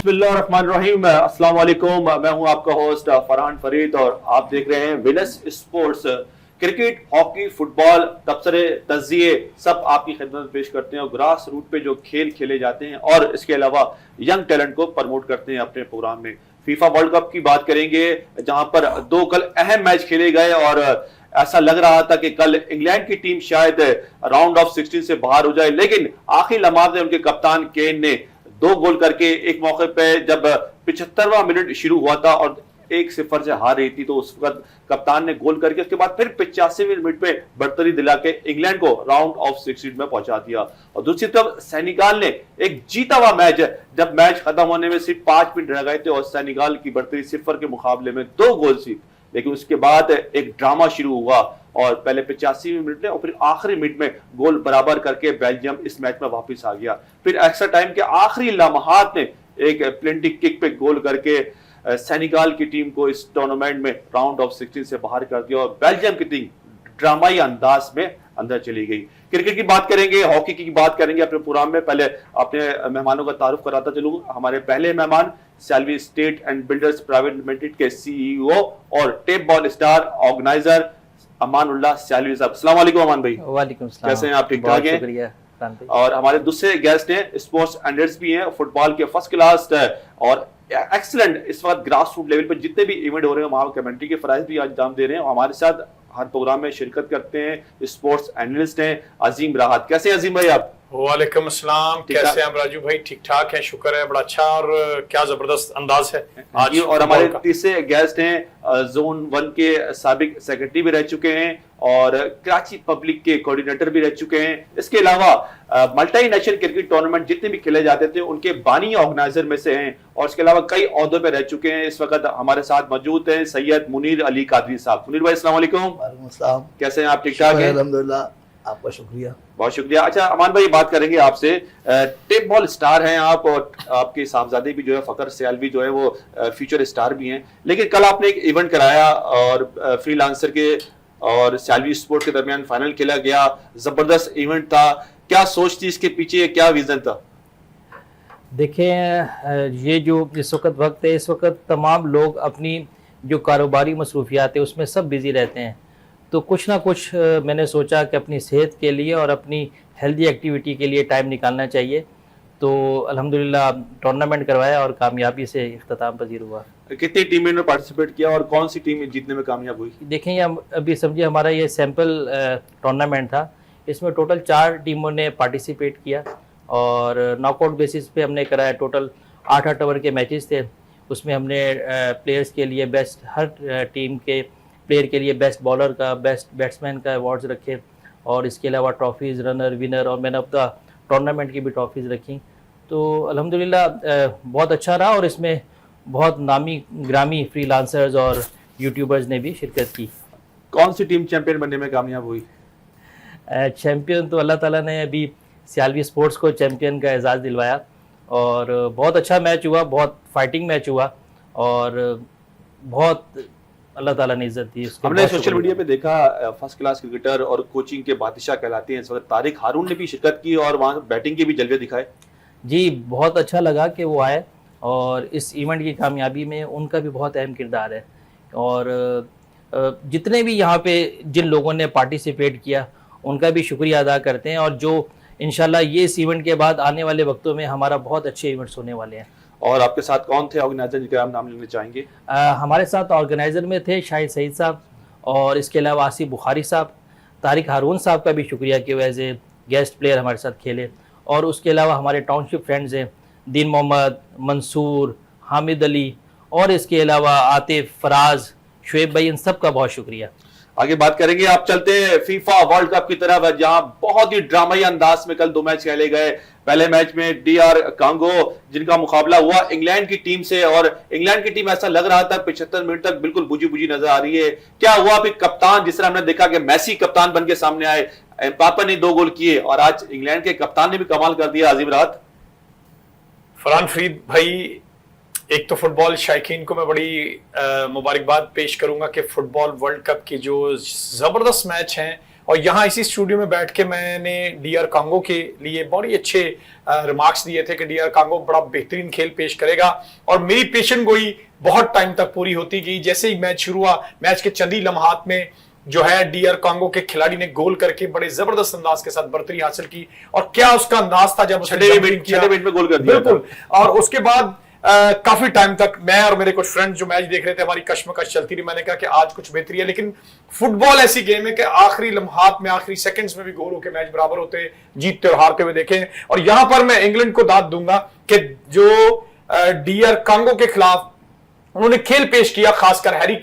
बिस्मिल्लाहिर्रहमानिर्रहीम, अस्सलाम वालेकुम। मैं हूं आपका होस्ट फरहान फरीद और आप देख रहे हैं Venus sports. Cricket, hockey, football, तबसरे, तजिए सब आपकी खिदमत में पेश करते हैं और ग्रास रूट पे जो खेल खेले जाते हैं और इसके अलावा यंग टैलेंट को प्रमोट करते हैं अपने प्रोग्राम में। फीफा वर्ल्ड कप की बात करेंगे जहां पर दो कल अहम मैच खेले गए और ऐसा लग रहा था कि कल इंग्लैंड की टीम शायद राउंड ऑफ 16 से बाहर हो जाए, लेकिन आखिरी लम्हात में उनके कप्तान केन ने 2 गोल करके एक मौके पे जब 75वां मिनट शुरू हुआ था और 1-0 से हार रही थी तो उस वक्त कप्तान ने गोल करके उसके बाद फिर 85वें मिनट में बढ़तरी दिला के इंग्लैंड को राउंड ऑफ 16 में पहुंचा दिया। और दूसरी तरफ सेनेगल ने एक जीता हुआ मैच, जब मैच खत्म होने में सिर्फ 5 मिनट रह गए थे और सेनेगल की बढ़तरी 0 के मुकाबले में 2 गोल थी, लेकिन उसके बाद एक ड्रामा शुरू हुआ और पहले 85वें मिनट में और फिर आखिरी मिनट में गोल बराबर करके बेल्जियम इस मैच में वापस आ गया। फिर एक्स्ट्रा टाइम के आखिरी लम्हात में एक प्लेंटी किक पे गोल करके सेनेगल की टीम को इस टूर्नामेंट में राउंड ऑफ 16 से बाहर कर दिया और बेल्जियम की टीम ड्रामाई अंदाज में अंदर चली गई। क्रिकेट की बात करेंगे, हॉकी की बात करेंगे अपने प्रोग्राम में। पहले अपने मेहमानों का तारुफ कराता चलूं। हमारे पहले मेहमान Salvi state and builders private limited के सीईओ और tape ball star organiser Amanullah Salvi साहब। अस्सलाम वालेकुम अमान भाई। वालेकुम सलाम। कैसे हैं आप? ठीक ठाक हैं? और हमारे दूसरे गेस्ट हैं, स्पोर्ट्स एनालिस्ट भी हैं, फुटबॉल के फर्स्ट क्लास और एक्सीलेंट इस वक्त ग्रास रूट लेवल पर जितने भी इवेंट हो रहे हैं वहां कमेंट्री के फराइज भी अंजाम दे रहे हैं। हमारे साथ हर प्रोग्राम में शिरकत करते हैं स्पोर्ट्स एनालिस्ट हैं अजीम राहत। कैसे हैं अजीम भाई आप? वालेकुम अस्सलाम। कैसे हैं राजू भाई? ठीक ठाक है, शुक्र है, बड़ा अच्छा। और क्या जबरदस्त अंदाज है आज। और हमारे तीसरे गेस्ट हैं जोन 1 के साबिक सेक्रेटरी भी रह चुके हैं और कराची पब्लिक के कोऑर्डिनेटर भी रह चुके हैं। इसके अलावा मल्टी नेशनल क्रिकेट टूर्नामेंट जितने भी खेले जाते थे उनके बानी ऑर्गेनाइजर में से हैं और इसके अलावा कई ओहदों पे रह चुके हैं। इस वक्त हमारे साथ मौजूद हैं सैयद मुनीर अली कादरी साहब। मुनीर भाई अस्सलाम वालेकुम। वालेकुम अस्सलाम। कैसे हैं आप? ठीक ठाक हैं? अल्हम्दुलिल्लाह, आपका शुक्रिया। बहुत शुक्रिया। अच्छा अमान भाई, बात करेंगे आपसे। टेप बॉल स्टार हैं आप और आपके साहबजादे भी जो है फकर सयालवी जो है वो फ्यूचर स्टार भी हैं, लेकिन कल आपने एक इवेंट कराया और फ्रीलांसर के और सयालवी स्पोर्ट के दरमियान फाइनल खेला गया। जबरदस्त इवेंट था। क्या सोच थी इसके पीछे, क्या विजन था? देखें, ये जो इस वक्त है, इस वक्त तमाम लोग अपनी जो कारोबारी मसरूफियात है उसमें सब बिज़ी रहते हैं, तो कुछ ना कुछ मैंने सोचा कि अपनी सेहत के लिए और अपनी हेल्दी एक्टिविटी के लिए टाइम निकालना चाहिए। तो अल्हम्दुलिल्लाह टूर्नामेंट करवाया और कामयाबी से इख्तिताम पजीर हुआ। कितनी टीमें ने पार्टिसिपेट किया और कौन सी टीम जीतने में कामयाब हुई? देखें, ये अभी समझिए हमारा ये सैम्पल टूर्नामेंट था। इसमें टोटल 4 टीमों ने पार्टिसिपेट किया और नॉकआउट बेसिस पे हमने कराया। टोटल 8 ओवर के मैचेस थे। उसमें हमने प्लेयर्स के लिए बेस्ट, हर टीम के प्लेयर के लिए बेस्ट बॉलर का, बेस्ट बैट्समैन का अवार्ड्स रखे और इसके अलावा ट्रॉफीज़, रनर, विनर और मैन ऑफ द टूर्नामेंट की भी ट्रॉफीज़ रखी। तो अल्हम्दुलिल्लाह बहुत अच्छा रहा और इसमें बहुत नामी ग्रामी फ्रीलांसर्स और यूट्यूबर्स ने भी शिरकत की। कौन सी टीम चैंपियन बनने में कामयाब हुई? चैम्पियन तो अल्लाह ताला ने अभी सयालवी स्पोर्ट्स को चैम्पियन का एजाज़ दिलवाया और बहुत अच्छा मैच हुआ, बहुत फाइटिंग मैच हुआ और बहुत अल्लाह ताला ने इज्जत दी। हमने सोशल मीडिया पे देखा फर्स्ट क्लास क्रिकेटर और कोचिंग के बादशाह कहलाते हैं इस वक्त तारिक हारून ने भी शिरकत की और वहाँ बैटिंग के भी जलवे दिखाए। जी, बहुत अच्छा लगा कि वो आए और इस इवेंट की कामयाबी में उनका भी बहुत अहम किरदार है। और जितने भी यहाँ पे जिन लोगों ने पार्टिसिपेट किया उनका भी शुक्रिया अदा करते हैं और जो इंशाल्लाह ये इस इवेंट के बाद आने वाले वक्तों में हमारा बहुत अच्छे इवेंट्स होने वाले हैं। और आपके साथ कौन थे ऑर्गेनाइजर जिनके आप नाम लेना चाहेंगे? हमारे साथ ऑर्गेनाइज़र में थे शाहिद सईद साहब और इसके अलावा आसिफ बुखारी साहब। तारिक हारून साहब का भी शुक्रिया कि एज ए गेस्ट प्लेयर हमारे साथ खेले। और उसके अलावा हमारे टाउनशिप फ्रेंड्स हैं दीन मोहम्मद, मंसूर, हामिद अली और इसके अलावा आतिफ, फराज, शुएब भाई, इन सब का बहुत शुक्रिया। आगे बात करेंगे। आप चलते हैं फीफा वर्ल्ड कप की तरफ जहां बहुत ही ड्रामाई अंदाज में कल 2 मैच खेले गए। पहले मैच में DR कांगो जिनका मुकाबला हुआ इंग्लैंड की टीम से और इंग्लैंड की टीम ऐसा लग रहा था 75 मिनट तक बिल्कुल बुझी बुझी नजर आ रही है। क्या हुआ? फिर कप्तान, जिस तरह हमने देखा कि मेसी कप्तान बन के सामने आए, पापा ने 2 गोल किए और आज इंग्लैंड के कप्तान ने भी कमाल कर दिया। अजीम राहत। फरहान फरीद भाई, एक तो फुटबॉल शायकीन को मैं बड़ी मुबारकबाद पेश करूंगा कि फुटबॉल वर्ल्ड कप की जो जबरदस्त मैच हैं और यहाँ इसी स्टूडियो में बैठ के मैंने डीआर कांगो के लिए बड़ी अच्छे रिमार्क्स दिए थे कि डीआर कांगो बड़ा बेहतरीन खेल पेश करेगा, और मेरी पेशन गोई बहुत टाइम तक पूरी होती गई। जैसे ही मैच शुरू हुआ, मैच के चंद ही लम्हात में जो है डीआर कांगो के खिलाड़ी ने गोल करके बड़े जबरदस्त अंदाज के साथ बढ़तरी हासिल की, और क्या उसका अंदाज था जब उसने छठे मिनट में गोल कर दिया। बिल्कुल। और उसके बाद काफी टाइम तक मैं और मेरे कुछ फ्रेंड्स जो मैच देख रहे थे, हमारी कश्मकश चलती रही। मैंने कहा कि आज कुछ बेहतरी है, लेकिन फुटबॉल ऐसी गेम है कि आखिरी लम्हात में, आखिरी सेकंड्स में भी गोल होकर मैच बराबर होते, जीतते और हारते हुए देखे। और यहां पर मैं इंग्लैंड को दाद दूंगा कि जो डीआर कांगो के खिलाफ उन्होंने खेल पेश किया, खासकर हैरी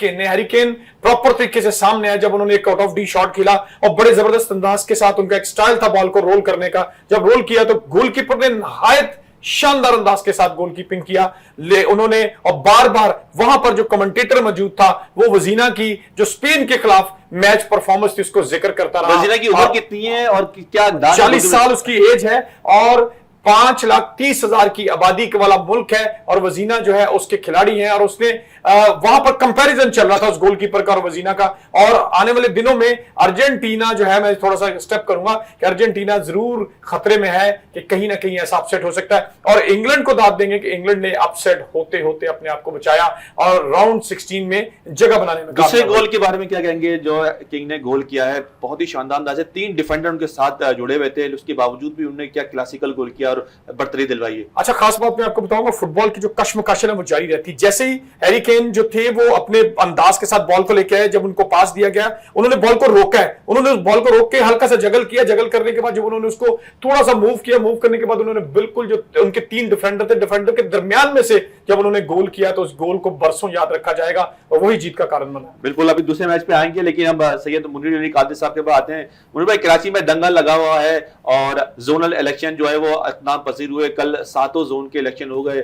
केन प्रॉपर तरीके से सामने आया जब उन्होंने एक आउट ऑफ डी शॉट खेला, और बड़े जबरदस्त अंदाज के साथ उनका एक स्टाइल था बॉल को रोल करने का। जब रोल किया तो गोलकीपर ने नहायत शानदार अंदाज के साथ गोलकीपिंग किया उन्होंने, और बार बार वहां पर जो कमेंटेटर मौजूद था वो वजीना की जो स्पेन के खिलाफ मैच परफॉर्मेंस थी उसको जिक्र करता रहा। वजीना की उम्र कितनी है और क्या 40 साल उसकी एज है, और 5,30,000 की आबादी वाला मुल्क है, और वजीना जो है उसके खिलाड़ी हैं, और उसने वहां पर कंपैरिजन चल रहा था उस गोलकीपर का और वजीना का। और आने वाले दिनों में अर्जेंटीना जो है, मैं थोड़ा सा स्टेप करूंगा कि अर्जेंटीना जरूर खतरे में है कि कहीं ना कहीं ऐसा अपसेट हो सकता है, और इंग्लैंड को दाद देंगे कि इंग्लैंड ने अपसेट होते होते अपने आप को बचाया और राउंड 16 में जगह बनाने में। दूसरे गोल के बारे में क्या कहेंगे जो किंग ने गोल किया है? बहुत ही शानदार अंदाज है, 3 डिफेंडर उनके साथ जुड़े हुए थे, उसके बावजूद भी उन्होंने क्या क्लासिकल गोल किया और बढ़तरी दिलवाई है। अच्छा, खास बात मैं आपको बताऊंगा, फुटबॉल की जो कश्मकश है वो जारी रहती। जैसे ही हैरी केन जो थे वो अपने अंदाज के साथ बॉल को लेके आए, जब उनको पास दिया गया उन्होंने बॉल को रोका है, उन्होंने उस बॉल को रोक के हल्का सा जगल किया, जगल करने के बाद जब उन्होंने उसको थोड़ा सा मूव किया, मूव करने के बाद उन्होंने बिल्कुल जो उनके 3 डिफेंडर थे, डिफेंडर के दरमियान में से जब उन्होंने गोल किया तो उस गोल को बरसों याद रखा जाएगा, और वही जीत का कारण बना। बिल्कुल, अभी दूसरे मैच पे आएंगे, लेकिन हम सैयद मुनीर अली कादिर साहब के पास आते हैं। मुनीर भाई, कराची में दंगल लगा हुआ है और जोनल इलेक्शन जो है वो इत्मीनान पसीर हुए। कल 7 जोन के इलेक्शन हो गए,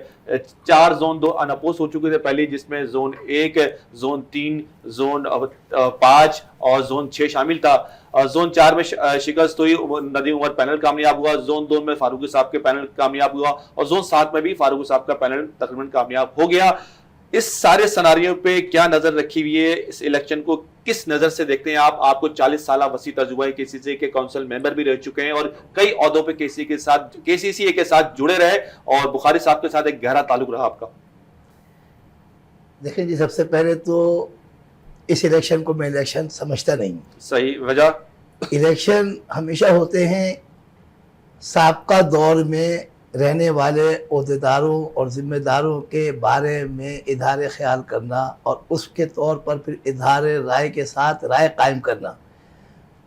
4 जोन 2 अनअपोज हो चुके थे पहले, जिसमें जोन 1, जोन 3, जोन 5 और जोन 6 शामिल था। जोन 4 में शिकस्त हुई, नदीम उमर पैनल कामयाब हुआ। जोन 2 में फारूकी साहब के पैनल कामयाब हुआ, और जोन 7 में भी फारूकी साहब का पैनल तकरीबन कामयाब हो गया। इस सारे सिनारियों पे क्या नजर रखी हुई है? इस इलेक्शन को किस नजर से देखते हैं आप? आपको 40 साल वसी तजुर्बा है, केसीसी के काउंसिल मेंबर भी रह चुके हैं और कई ओहदों पे केसीसी के साथ जुड़े रहे, और बुखारी साहब के साथ एक गहरा ताल्लुक रहा आपका। देखिए जी, सबसे पहले तो इस इलेक्शन को मैं इलेक्शन समझता नहीं। सही वजह? इलेक्शन हमेशा होते हैं साबका दौर में रहने वाले ओहदेदारों और ज़िम्मेदारों के बारे में इज़हार ख्याल करना, और उसके तौर पर फिर इज़हार राय के साथ राय कायम करना।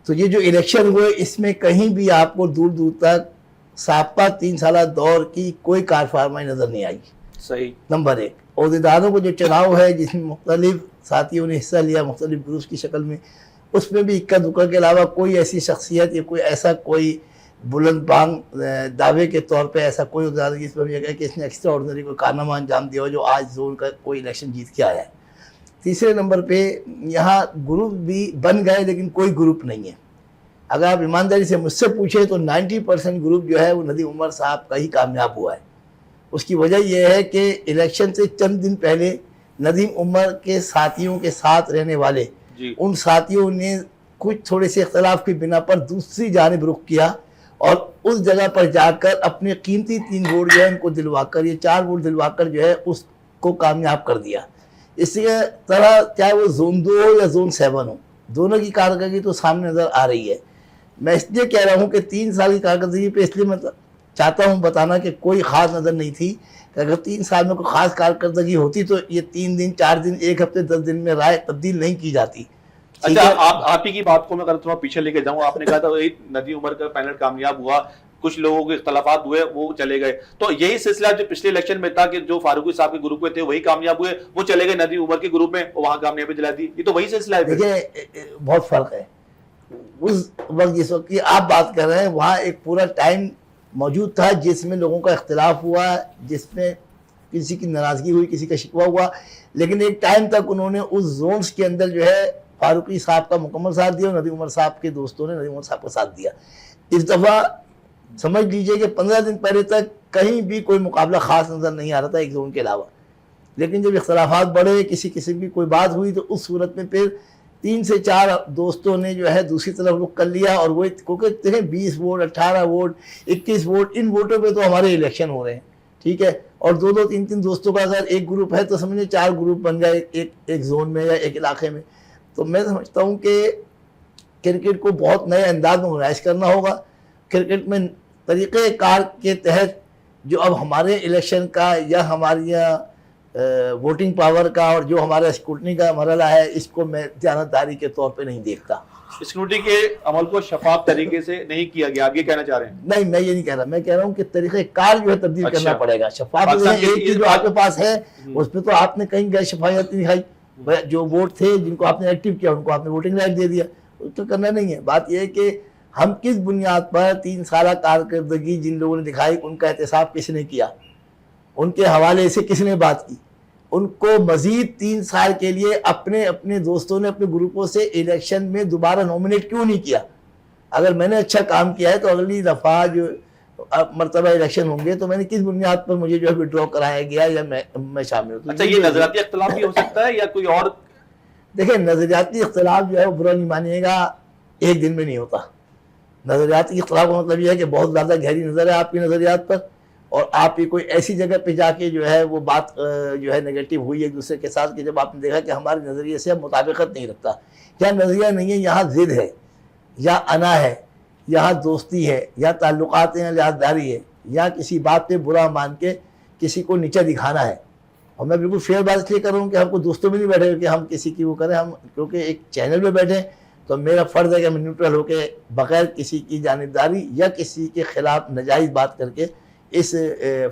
तो ये जो इलेक्शन हुए, इसमें कहीं भी आपको दूर दूर तक साबका 3 साल दौर की कोई कारफरमाई नज़र नहीं आई। सही। नंबर 1, ओहदेदारों को जो चुनाव है जिसमें मुख्तलिफ साथियों ने हिस्सा लिया मुख्तलिफ ग्रुप्स की शक्ल में, उसमें भी इक्का दुक्का के अलावा कोई ऐसी शख्सियत या कोई ऐसा कोई बुलंद बांग दावे के तौर पे ऐसा कोई उदाहरण जिसमें हम ये कहें कि इसने एक्स्ट्रा ऑर्डिनरी कोई कारनामा अंजाम दिया हो जो आज जोन का कोई इलेक्शन जीत के आया है। तीसरे नंबर पे यहाँ ग्रुप भी बन गए, लेकिन कोई ग्रुप नहीं है। अगर आप ईमानदारी से मुझसे पूछे तो 90% ग्रुप जो है वो नदीम उमर साहब का ही कामयाब हुआ है। उसकी वजह यह है कि इलेक्शन से चंद दिन पहले नदीम उमर के साथियों के साथ रहने वाले उन साथियों ने कुछ थोड़े से इख्तलाफ की बिना पर दूसरी जानिब रुख किया, और उस जगह पर जाकर अपने कीमती 3 वोट जो है उनको दिलवाकर, ये 4 वोट दिलवाकर जो है उसको कामयाब कर दिया। इसी तरह चाहे वो जोन 2 हो या जोन 7 हो, दोनों की कारकर्दगी तो सामने नज़र आ रही है। मैं इसलिए कह रहा हूँ कि 3 साल की कारकर्दगी पे इसलिए मैं चाहता हूँ बताना कि कोई ख़ास नज़र नहीं थी। कि अगर 3 साल में कोई ख़ास कारकर्दगी होती तो ये 3 दिन, 4 दिन, 1 हफ्ते, 10 दिन में राय तब्दील नहीं की जाती। अच्छा, आप ही की बात को मैं अगर थोड़ा पीछे लेके जाऊं, आपने कहा था वही नदीम उमर का पैनल कामयाब हुआ, कुछ लोगों के इख्तलाफात हुए, वो चले गए। तो यही सिलसिला जो पिछले इलेक्शन में था कि जो फारूकी साहब के ग्रुप में थे वही कामयाब हुए, वो चले गए नदीम उमर के ग्रुप में, वहां कामयाबी दिला दी। ये तो वही सिलसिला है। देखिए, बहुत फर्क है। उस वक्त जिस वक्त की आप बात कर रहे हैं, वहाँ एक पूरा टाइम मौजूद था जिसमें लोगों का इख्तलाफ हुआ, जिसमें किसी की नाराज़गी हुई, किसी का शिकवा हुआ, लेकिन एक टाइम तक उन्होंने उस जोन्स के अंदर जो है फारूकी साहब का मुकम्मल साथ दिया, नदीम उमर साहब के दोस्तों ने नदीम उमर साहब का साथ दिया। इस दफ़ा समझ लीजिए कि 15 दिन पहले तक कहीं भी कोई मुकाबला ख़ास नज़र नहीं आ रहा था एक जोन के अलावा, लेकिन जब इख्तलाफात बढ़े, किसी किस्म की कोई बात हुई, तो उस सूरत में फिर 3 से 4 दोस्तों ने जो है दूसरी तरफ रुख कर लिया, और वो क्योंकि देखें 20 वोट, 18 वोट, 21 वोट, इन वोटों पे तो हमारे इलेक्शन हो रहे हैं, ठीक है। और 2-2, 3-3 दोस्तों का अगर एक ग्रुप है तो समझिए 4 ग्रुप बन गए एक जोन में या एक इलाके में। तो मैं समझता हूँ कि क्रिकेट को बहुत नए अंदाज में ऑर्गेनाइज करना होगा। क्रिकेट में तरीक़ेकार के तहत जो अब हमारे इलेक्शन का या हमारी वोटिंग पावर का और जो हमारा स्क्रूटनी का मरहला है, इसको मैं ध्यानदारी के तौर पे नहीं देखता। स्क्रूटनी के अमल को शफाफ तरीके से नहीं किया गया, आप ये कहना चाह रहे हैं? नहीं, मैं ये नहीं कह रहा, मैं कह रहा हूँ कि तरीक़ेकार जो है तब्दील अच्छा। करना पड़ेगा। शफाफ एक चीज जो आपके पास है उसमें तो आपने कहीं गैर शफायत नहीं दिखाई। जो वोट थे जिनको आपने एक्टिव किया उनको आपने वोटिंग राइट दे दिया, तो करना नहीं है। बात यह है कि हम किस बुनियाद पर 3 साल कारकर्दगी जिन लोगों ने दिखाई उनका एहतसाब किसने किया, उनके हवाले से किसने बात की, उनको मजीद 3 साल के लिए अपने अपने दोस्तों ने अपने ग्रुपों से इलेक्शन में दोबारा नॉमिनेट क्यों नहीं किया। अगर मैंने अच्छा काम किया है तो अगली दफ़ा जो मरतबा इलेक्शन होंगे तो मैंने किस बुनियाद पर मुझे जो है विड्रॉ कराया गया या मैं शामिल हूँ। अच्छा, ये नजरियाती इख्तिलाफ भी हो सकता है या कोई और? देखिए, नजरियाती इख्तिलाफ जो है वो बुरा नहीं मानिएगा, एक दिन में नहीं होता। नजरियाती इख्तिलाफ का मतलब यह है कि बहुत ज़्यादा गहरी नज़र है आपकी नज़रियात पर, और आप ये कोई ऐसी जगह पे जाके जो है वो बात जो है नेगेटिव हुई एक दूसरे के साथ कि जब आपने देखा कि हमारे नज़रिए से अब मुताबिकत नहीं रखता। क्या नज़रिया नहीं है, यहाँ ज़िद है या अना है, यहाँ दोस्ती है या ताल्लुकात हैं, लिहाजदारी है, या किसी बात पे बुरा मान के किसी को नीचा दिखाना है। और मैं बिल्कुल फेयर बात इसलिए कर रहा हूँ कि हमको दोस्तों में नहीं बैठे कि हम किसी की वो करें, हम क्योंकि एक चैनल पे बैठे तो मेरा फ़र्ज़ है कि मैं न्यूट्रल होकर बग़ैर किसी की जानिबदारी या किसी के ख़िलाफ़ नाजायज़ बात करके इस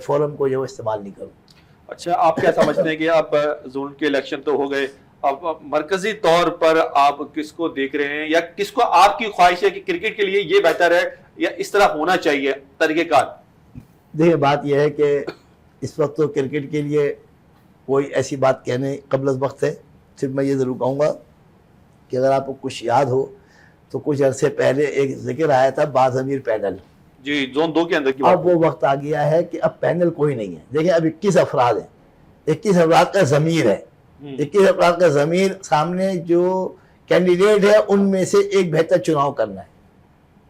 फोरम को जो इस्तेमाल नहीं करूँ। अच्छा, आप क्या समझते हैं कि अब जोन के इलेक्शन तो हो गए, अब मरकजी तौर पर आप किसको देख रहे हैं या किसको आपकी ख्वाहिश है कि क्रिकेट के लिए ये बेहतर है या इस तरह होना चाहिए तरीक़ेकार? देखिए, बात यह है कि इस वक्त तो क्रिकेट के लिए कोई ऐसी बात कहने कबल वक्त है। सिर्फ मैं ये ज़रूर कहूँगा कि अगर आपको कुछ याद हो तो कुछ अरसे पहले एक जिक्र आया था बाज़मीर पैनल। जी, जोन 2 के अंदर की बात। अब वो वक्त आ गया है कि अब पैनल कोई नहीं है। देखिए, अब 21 अफराद हैं, 21 अफराद का ज़मीर है, 21 अफराद का ज़मीर, सामने जो कैंडिडेट है उनमें से एक बेहतर चुनाव करना है।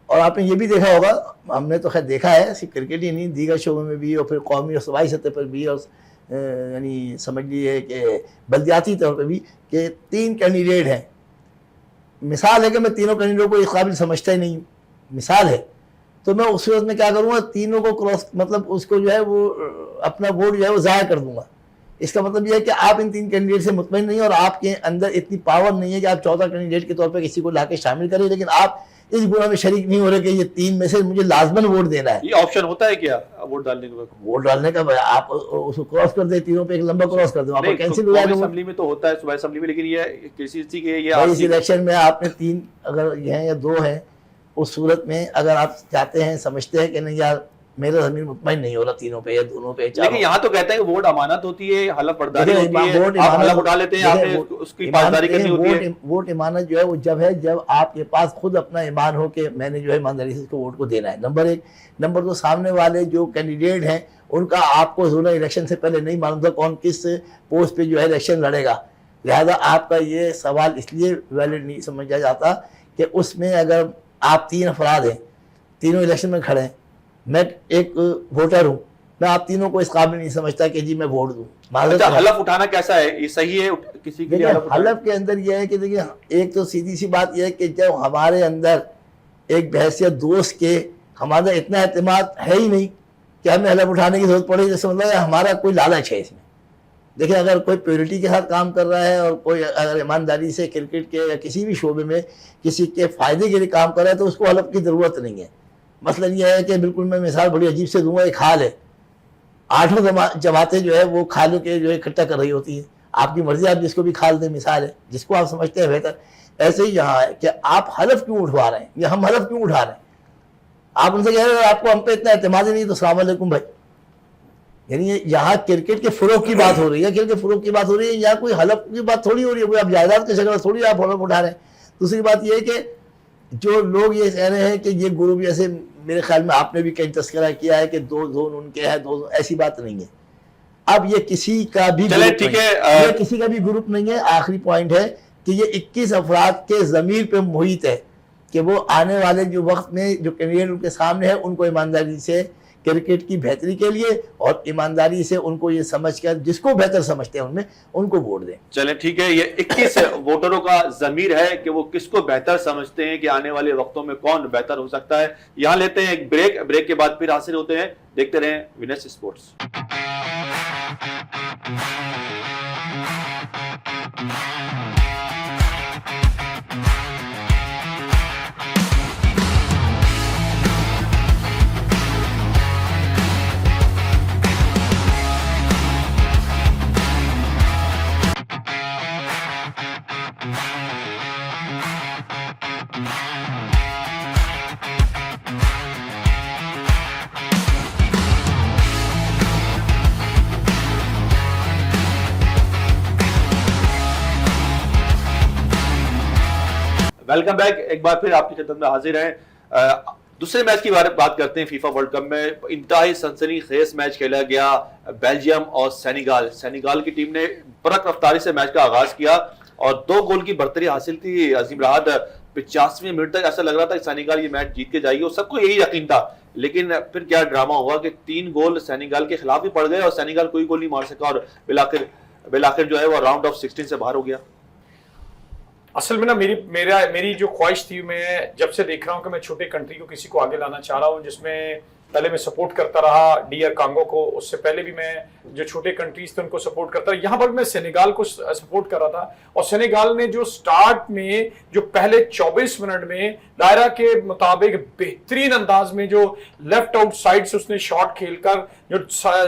और आपने ये भी देखा होगा, हमने तो खैर देखा है, सिर्फ क्रिकेट ही नहीं दीगर शोबों में भी और फिर कौमी और सूबाई सतह पर भी, और यानी समझ लीजिए कि बल्दियाती तौर पर भी, कि 3 कैंडिडेट हैं। मिसाल है कि मैं तीनों कैंडिडेट को इस काबिल समझता ही नहीं हूँ, मिसाल है, तो मैं उस वक्त में क्या करूँगा, तीनों को क्रॉस मतलब उसको जो है वो अपना वोट जो है वो ज़ाया कर दूंगा। इसका मतलब यह है कि आप इन 3 कैंडिडेट से मुतमईन नहीं, और आपके अंदर इतनी पावर नहीं है कि आप 14 कैंडिडेट के तौर पर किसी को लाके शामिल करें, लेकिन आप इस गुना में शरीक नहीं हो रहे कि ये 3 में से मुझे लाजमन वोट देना है। ये ऑप्शन होता है क्या वोट डालने के वक्त? वोट डालने का आप उसको क्रॉस कर दे, तीनों पे एक लंबा क्रॉस कर दो, आप कैंसिल हो जाएगा। असेंबली में तो होता है, सूबाई असेंबली में, लेकिन ये किसी के ये इस इलेक्शन में आपने 3 अगर ये हैं या 2 हैं, उस सूरत में अगर आप चाहते हैं, समझते हैं कि नहीं यार मेरा ज़मीन मुतमईन नहीं हो रहा तीनों पे या दोनों पे, लेकिन यहाँ तो कहते हैं कि वोट अमानत होती है, हलफ बर्दारी होती है, आप हलफ उठा लेते हैं, आपने उसकी पासदारी करनी होती है। वोट इमानत जो है वो जब है जब आपके पास खुद अपना ईमान हो कि मैंने जो है ईमानदारी से इसको वोट को देना है, नंबर 1। नंबर 2, सामने वाले जो कैंडिडेट हैं उनका आपको ज़ोनल इलेक्शन से पहले नहीं मालूम था कौन किस पोस्ट पे जो है इलेक्शन लड़ेगा, लिहाजा आपका ये सवाल इसलिए वैलिड नहीं समझा जाता कि उसमें अगर आप 3 अफराद हैं, तीनों इलेक्शन में खड़े हैं, मैं एक वोटर हूँ, मैं आप तीनों को इस काबिल नहीं समझता कि जी मैं वोट दूँ। अच्छा, हलफ उठाना कैसा है, ये सही है किसी के लिए? हलफ के अंदर यह है कि देखिए, एक तो सीधी सी बात यह है कि जब हमारे अंदर एक बहसियत दोस्त के हमारा इतना एतमाद है ही नहीं कि हमें हलफ उठाने की जरूरत पड़े, जैसे मतलब हमारा कोई लालच है इसमें। देखिए, अगर कोई प्योरिटी के साथ काम कर रहा है और कोई अगर ईमानदारी से क्रिकेट के या किसी भी शोबे में किसी के फ़ायदे के लिए काम कर रहा है तो उसको हलफ की ज़रूरत नहीं है। मसलन यह है कि बिल्कुल मैं मिसाल बड़ी अजीब से दूंगा, एक खाल है, 8 जमातें जो है वो खालों के जो है इकट्ठा कर रही होती है, आपकी मर्जी, आप जिसको भी खाल दें, मिसाल है, जिसको आप समझते हैं बेहतर। ऐसे ही यहाँ है कि आप हलफ क्यों उठवा रहे हैं या हम हलफ क्यों उठा रहे हैं। आप उनसे कह रहे हैं आपको हम पे इतना एतमाद ही नहीं तो अस्सलाम वालेकुम भाई। यानी यहाँ क्रिकेट के फ़रोग़ की बात हो रही है, खेल के फ़रोग़ की बात हो रही है, यहाँ कोई हलफ की बात थोड़ी हो रही है, कोई आप जायदाद के शक्ल थोड़ी आप हलफ उठा रहे हैं। दूसरी बात यह है कि जो लोग ये कह रहे हैं कि ये ग्रुप, जैसे मेरे ख्याल में आपने भी कई तस्करा किया है कि 2 जोन उनके हैं, 2 ऐसी बात नहीं है। अब ये किसी का भी ठीक है, ये किसी का भी ग्रुप नहीं है। आखिरी पॉइंट है कि ये 21 अफराद के ज़मीर पे मुहित है कि वो आने वाले जो वक्त में जो कैंडिडेट उनके सामने है उनको ईमानदारी से क्रिकेट की बेहतरी के लिए और ईमानदारी से उनको ये समझकर जिसको बेहतर समझते हैं उनमें उनको वोट दें। चलें ठीक है, ये 21 वोटरों का जमीर है कि वो किसको बेहतर समझते हैं कि आने वाले वक्तों में कौन बेहतर हो सकता है। यहां लेते हैं एक ब्रेक, ब्रेक के बाद फिर हासिल होते हैं। देखते रहें विनस स्पोर्ट्स। वेलकम बैक, एक बार फिर आपकी खिदमत में हाजिर हैं। दूसरे मैच की बात करते हैं। फीफा वर्ल्ड कप में इंतहाई सनसनीखेज मैच खेला गया बेल्जियम और सेनेगाल। सेनेगाल की टीम ने बरक रफ्तारी से मैच का आगाज किया और 2 गोल की बढ़तरी हासिल थी। अजीम राहत 85वें मिनट तक ऐसा लग रहा था कि सेनेगाल ये मैच जीत के जाएगी और सबको यही यकीन था, लेकिन फिर क्या ड्रामा हुआ कि 3 गोल सेनेगाल के खिलाफ ही पड़ गए और सेनेगाल कोई गोल नहीं मार सका और बिलाखिर जो है वो राउंड ऑफ 16 से बाहर हो गया। असल में ना मेरी जो ख्वाहिश थी, मैं जब से देख रहा हूं कि मैं छोटे कंट्री को किसी को आगे लाना चाह रहा हूं, जिसमें पहले मैं सपोर्ट करता रहा डीआर कांगो को, उससे पहले भी मैं जो छोटे कंट्रीज थे उनको सपोर्ट करता रहा। यहाँ पर मैं सेनेगाल को सपोर्ट कर रहा था और सेनेगाल ने जो स्टार्ट में जो पहले 24 मिनट में दायरा के मुताबिक बेहतरीन अंदाज में जो लेफ्ट आउट साइड से उसने शॉट खेलकर जो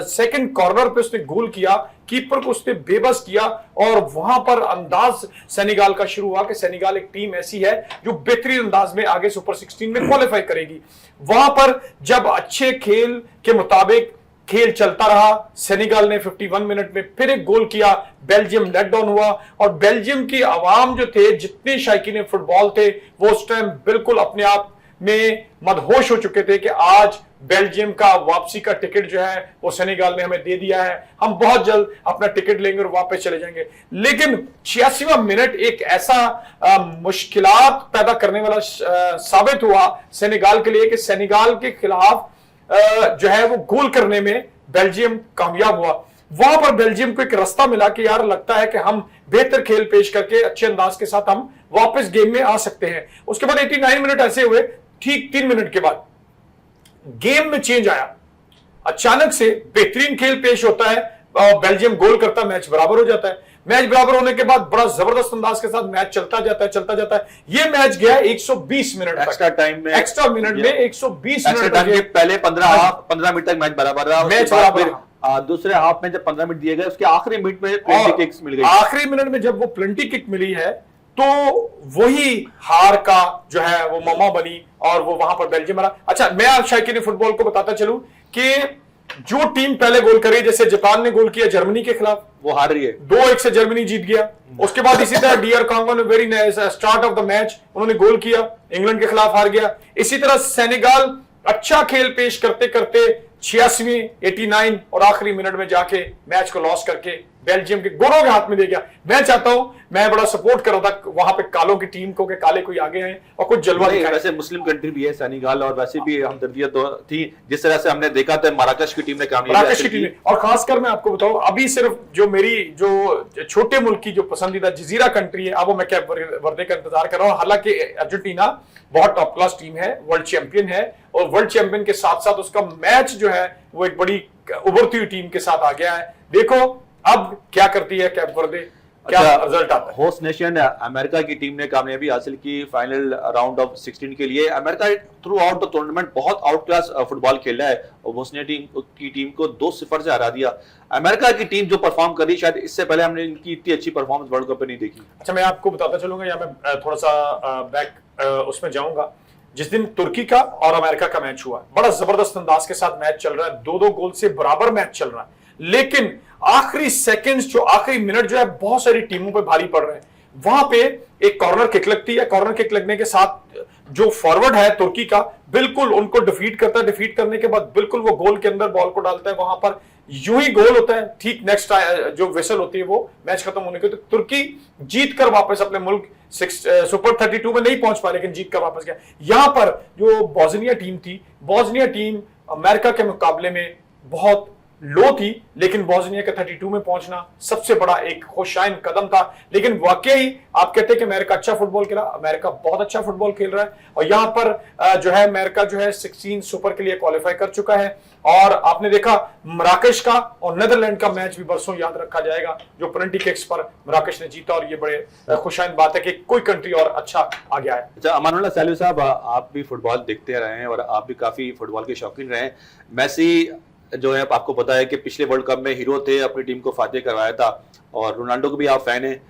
सेकंड कॉर्नर पे उसने गोल किया, कीपर को उसने बेबस किया और वहां पर अंदाज सेनेगाल का शुरू हुआ कि सेनेगाल एक टीम ऐसी है जो बेहतरीन अंदाज में आगे सुपर 16 में क्वालिफाई करेगी। वहां पर जब अच्छे खेल के मुताबिक खेल चलता रहा, सेनेगाल ने 51 मिनट में फिर एक गोल किया, बेल्जियम लेट डाउन हुआ और बेल्जियम की आवाम जो थे, जितने शायकीन फुटबॉल थे, वो उस टाइम बिल्कुल अपने आप में मदहोश हो चुके थे कि आज बेल्जियम का वापसी का टिकट जो है वो सेनेगाल ने हमें दे दिया है, हम बहुत जल्द अपना टिकट लेंगे और वापस चले जाएंगे। लेकिन 86वां मिनट एक ऐसा मुश्किलात पैदा करने वाला साबित हुआ सेनेगाल के लिए कि सेनेगाल के खिलाफ जो है वो गोल करने में बेल्जियम कामयाब हुआ। वहां पर बेल्जियम को एक रास्ता मिला कि यार लगता है कि हम बेहतर खेल पेश करके अच्छे अंदाज के साथ हम वापस गेम में आ सकते हैं। उसके बाद 89 मिनट ऐसे हुए, ठीक 3 मिनट के बाद गेम में चेंज आया, अचानक से बेहतरीन खेल पेश होता है, बेल्जियम गोल करता, मैच बराबर हो जाता है। मैच बराबर होने के बाद बड़ा जबरदस्त अंदाज के साथ मैच चलता जाता है। ये मैच गया 120 मिनट एक्स्ट्रा टाइम में 120 मिनट के पहले 15 मिनट तक मैच बराबर रहा। मैच बराबर दूसरे हाफ में जब 15 मिनट दिए गए, उसके आखिरी मिनट में प्लेंटी किक्स मिल गई। आखिरी मिनट में जब वो प्लेंटी किक मिली है तो वही हार का जो है वो ममा बनी और वो वहां पर बेल्जियम हारा। अच्छा, मैं आप शायकीन फुटबॉल को बताता चलूं कि जो टीम पहले गोल करी, जैसे जापान ने गोल किया जर्मनी के खिलाफ, वो हार रही है, 2-1 से जर्मनी जीत गया। उसके बाद इसी तरह डीआर कांगो ने very nice start of the match उन्होंने गोल किया, इंग्लैंड के खिलाफ हार गया। इसी तरह सेनेगाल अच्छा खेल पेश करते करते 86, 89 और आखिरी मिनट में जाके मैच को लॉस करके बेल्जियम के गोरों के हाथ में दे गया। मैं चाहता हूं, मैं बड़ा सपोर्ट कर रहा था वहां पे कालों की टीम को कि काले कोई आगे आए और कुछ जलवा दिखाए। वैसे मुस्लिम कंट्री भी है सेनेगाल और वैसे भी हमदर्दियत तो थी, जिस तरह से हमने देखा था मराकश की टीम ने कामयाबी की। और खासकर मैं आपको बताऊं, अभी सिर्फ जो मेरी जो छोटे मुल्क की जो पसंदीदा जजीरा कंट्री है, अब वो मैं कैप वर्दे का इंतजार कर रहा हूं। हालांकि अर्जेंटीना बहुत टॉप क्लास टीम है, वर्ल्ड चैंपियन है और वर्ल्ड चैंपियन के साथ साथ उसका मैच जो है वो एक बड़ी उभरती हुई टीम के साथ आ गया है। देखो अब क्या करती है कैप वर्दे, क्या रिजल्ट आता है। होस्ट नेशन अमेरिका की टीम ने कामयाबी हासिल की फाइनल राउंड ऑफ 16 के लिए। America through out the tournament बहुत आउट क्लास फुटबॉल खेला है और बोस्निया की टीम को 2-0 से हरा दिया। अमेरिका की टीम जो परफॉर्म कर रही, शायद इससे पहले हमने इनकी इतनी अच्छी परफॉर्मेंस वर्ल्ड कप में नहीं देखी। अच्छा, मैं आपको बताता चलूंगा, या मैं थोड़ा सा बैक उसमें जाऊंगा। जिस दिन तुर्की का और अमेरिका का मैच हुआ, बड़ा जबरदस्त अंदाज के साथ मैच चल रहा है, 2-2 गोल से बराबर मैच चल रहा है, लेकिन आखिरी सेकंड्स जो आखिरी मिनट जो है बहुत सारी टीमों पे भारी पड़ रहे हैं। वहां पे एक कॉर्नर किक लगती है, कॉर्नर किक लगने के साथ जो फॉरवर्ड है तुर्की का, बिल्कुल उनको डिफीट करता है। डिफीट करने के बाद बिल्कुल वो गोल के अंदर बॉल को डालता है, वहां पर यूं ही गोल होता है। ठीक नेक्स्ट जो विसल होती है वो मैच खत्म होने के, तो तुर्की जीत कर वापस अपने मुल्क सुपर 32 में नहीं पहुंच पाए, लेकिन जीत कर वापस गया। यहां पर जो बॉस्निया टीम थी, बॉस्निया टीम अमेरिका के मुकाबले में बहुत लो थी, लेकिन बॉस्निया के 32 में पहुंचना सबसे बड़ा एक खुशाइन कदम था। लेकिन वाकई आप कहते हैं कि अमेरिका अच्छा फुटबॉल खेला, अमेरिका बहुत अच्छा फुटबॉल खेल रहा है, और यहां पर जो है अमेरिका जो है 16 सुपर के लिए क्वालिफाई कर चुका है। और आपने देखा मराकश का और नीदरलैंड का मैच भी बरसों याद रखा जाएगा, जो पेनल्टी किक्स पर मराकश ने जीता, और ये बड़े खुशाइन बात है कि कोई कंट्री और अच्छा आ गया है। अच्छा अमानुल्लाह सालिह साहब, आप भी फुटबॉल देखते रहे हैं और आप भी काफी फुटबॉल के शौकीन रहे हैं। मेसी जो है आपको पता है कि पिछले वर्ल्ड कप में हीरो थे, अपनी टीम को फातेह करवाया था, और रोनाल्डो को भी आप फैन हैं।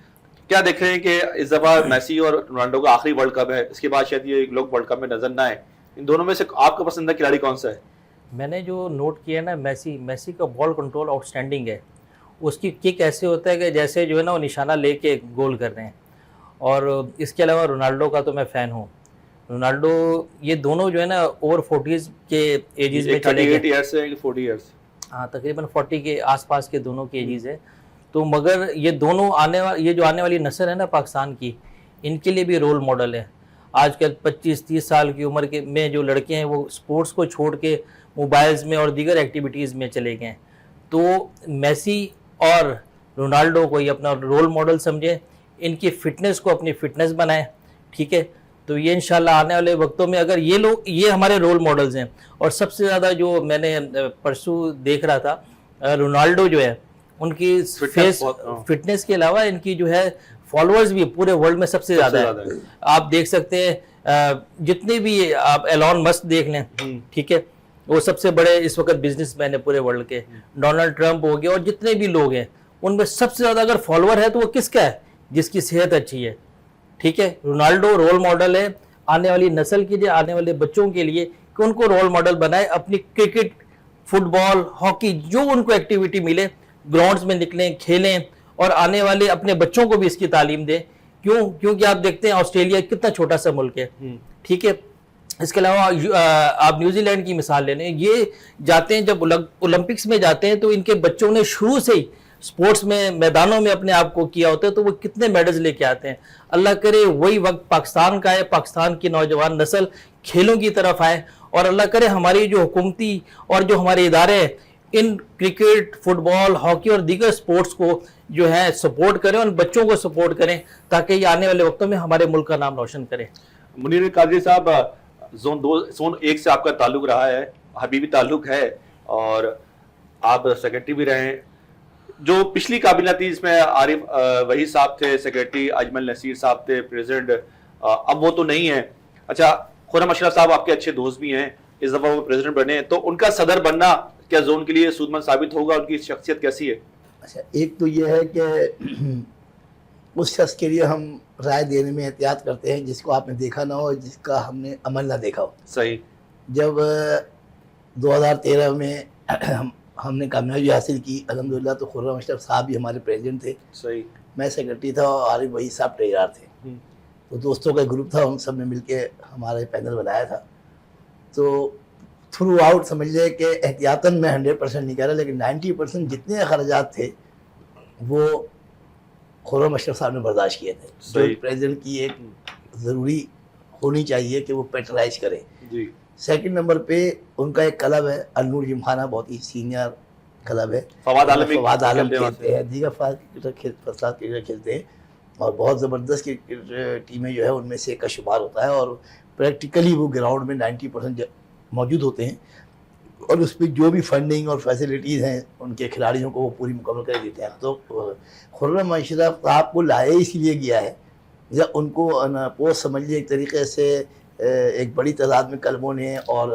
क्या देख रहे हैं कि इस दफा मेसी और रोनाल्डो का आखिरी वर्ल्ड कप है, इसके बाद शायद ये लोग वर्ल्ड कप में नजर ना आए। इन दोनों में से आपका पसंदीदा खिलाड़ी कौन सा है? मैंने जो नोट किया ना, मेसी का बॉल कंट्रोल आउटस्टैंडिंग है। उसकी किक ऐसे होता है कि जैसे जो है ना वो निशाना लेके गोल कर रहे हैं। और इसके अलावा रोनाल्डो का तो मैं फ़ैन हूँ। रोनाल्डो ये दोनों जो है ना ओवर 40s के एजेस में चले गए। 38 ईयर्स से 40 ईयर्स, हाँ तकरीबन 40 के आसपास के दोनों के एजेस है। तो मगर ये दोनों ये जो आने वाली नस्ल है ना पाकिस्तान की, इनके लिए भी रोल मॉडल है। आजकल 25-30 साल की उम्र के में जो लड़के हैं वो स्पोर्ट्स को छोड़ के मोबाइल्स में और दीगर एक्टिविटीज़ में चले गए हैं। तो मेसी और रोनाल्डो को ये अपना रोल मॉडल समझे, इनकी फ़िटनेस को अपनी फ़िटनेस बनाएं, ठीक है। तो ये इंशाल्लाह आने वाले वक्तों में अगर ये हमारे रोल मॉडल्स हैं। और सबसे ज़्यादा जो मैंने परसों देख रहा था, रोनाल्डो जो है उनकी फिटनेस के अलावा इनकी जो है फॉलोअर्स भी पूरे वर्ल्ड में सबसे ज़्यादा है। आप देख सकते हैं जितने भी आप एलॉन मस्क देख लें, ठीक है, वो सबसे बड़े इस वक्त बिजनेसमैन है पूरे वर्ल्ड के। डोनाल्ड ट्रंप हो गया और जितने भी लोग हैं उनमें सबसे ज़्यादा अगर फॉलोअर है तो वो किसका है? जिसकी सेहत अच्छी है, ठीक है। रोनाल्डो रोल मॉडल है आने वाली नस्ल के लिए, आने वाले बच्चों के लिए, कि उनको रोल मॉडल बनाए। अपनी क्रिकेट, फुटबॉल, हॉकी जो उनको एक्टिविटी मिले, ग्राउंड्स में निकलें, खेलें, और आने वाले अपने बच्चों को भी इसकी तालीम दें। क्योंकि आप देखते हैं ऑस्ट्रेलिया कितना छोटा सा मुल्क है, ठीक है। इसके अलावा आप न्यूजीलैंड की मिसाल ले लें, ये जाते हैं जब ओलंपिक्स में जाते हैं तो इनके बच्चों ने शुरू से ही स्पोर्ट्स में मैदानों में अपने आप को किया होता है, तो वो कितने मेडल्स लेके आते हैं। अल्लाह करे वही वक्त पाकिस्तान का है, पाकिस्तान की नौजवान नस्ल खेलों की तरफ आए, और अल्लाह करे हमारी जो हुकूमती और जो हमारे इदारे हैं इन क्रिकेट, फुटबॉल, हॉकी और दीगर स्पोर्ट्स को जो है सपोर्ट करें और बच्चों को सपोर्ट करें, ताकि ये आने वाले वक्तों में हमारे मुल्क का नाम रोशन करें। मुनीर कादरी साहब, जोन 1 से आपका ताल्लुक रहा है, अभी भी ताल्लुक है, और आप सेक्रेटरी भी रहे। जो पिछली काबिनेट थी इसमें आरिफ वही साहब थे सेक्रेटरी, अजमल नसीर साहब थे प्रेसिडेंट, अब वो तो नहीं है। अच्छा, खुर्रम अशरफ साहब आपके अच्छे दोस्त भी हैं, इस दफा वो प्रेसिडेंट बने, तो उनका सदर बनना क्या जोन के लिए सूदमंद साबित होगा? उनकी शख्सियत कैसी है? अच्छा, एक तो यह है कि उस शख्स के लिए हम राय देने में एहतियात करते हैं जिसको आपने देखा ना हो, जिसका हमने अमल ना देखा हो। सही। जब 2013 में हमने कामयाबी हासिल की अल्हम्दुलिल्लाह, तो खुर्रम अशरफ साहब भी हमारे प्रेसिडेंट थे, सही, मैं सेक्रेटरी था और आरिफ वही साहब ट्रेजरर थे। तो दोस्तों का ग्रुप था, उन सब ने मिलके हमारे पैनल बनाया था। तो थ्रू आउट समझ लें कि एहतियातन मैं 100% नहीं कह रहा, लेकिन 90% जितने अखराजात थे वो खुर्रम अशरफ साहब ने बर्दाश्त किए थे। जो प्रेसिडेंट की एक ज़रूरी होनी चाहिए कि वो पेट्रोलाइज करें जी। सेकंड नंबर पे उनका एक क्लब है अल-नूर जिमखाना, बहुत ही सीनियर क्लब है। फवाद आलम खेलते हैं, दीगर क्रिकेट खेलते हैं, और बहुत ज़बरदस्त क्रिकेट टीमें जो है उनमें से एक का शुमार होता है, और प्रैक्टिकली वो ग्राउंड में 90% मौजूद होते हैं, और उस पर जो भी फंडिंग और फैसिलिटीज़ हैं उनके खिलाड़ियों को वो पूरी मुकम्मल कर देते हैं। तो खुर्रम अशरफ साहब को लाया इसलिए गया है, या उनको पोस्ट समझिए एक तरीके से एक बड़ी तादाद में कलमों ने और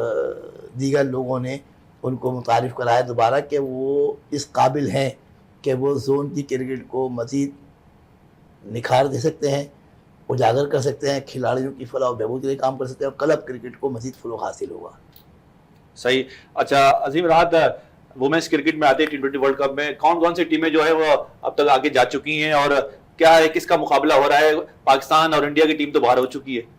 दीगर लोगों ने उनको मुतारिफ़ कराया दोबारा कि वो इस काबिल हैं कि वो जोन की क्रिकेट को मज़ीद निखार दे सकते हैं, उजागर कर सकते हैं, खिलाड़ियों की फलाह बहबूद के लिए काम कर सकते हैं, और क्लब क्रिकेट को मज़ीद फ़रोग़ हासिल होगा। सही। अच्छा अजीम राहत, वुमेन्स क्रिकेट में आते हैं T20 वर्ल्ड कप में कौन कौन सी टीमें जो है वो अब तक आगे जा चुकी हैं, और क्या है किसका मुकाबला हो रहा है? पाकिस्तान और इंडिया की टीम तो बाहर हो चुकी है।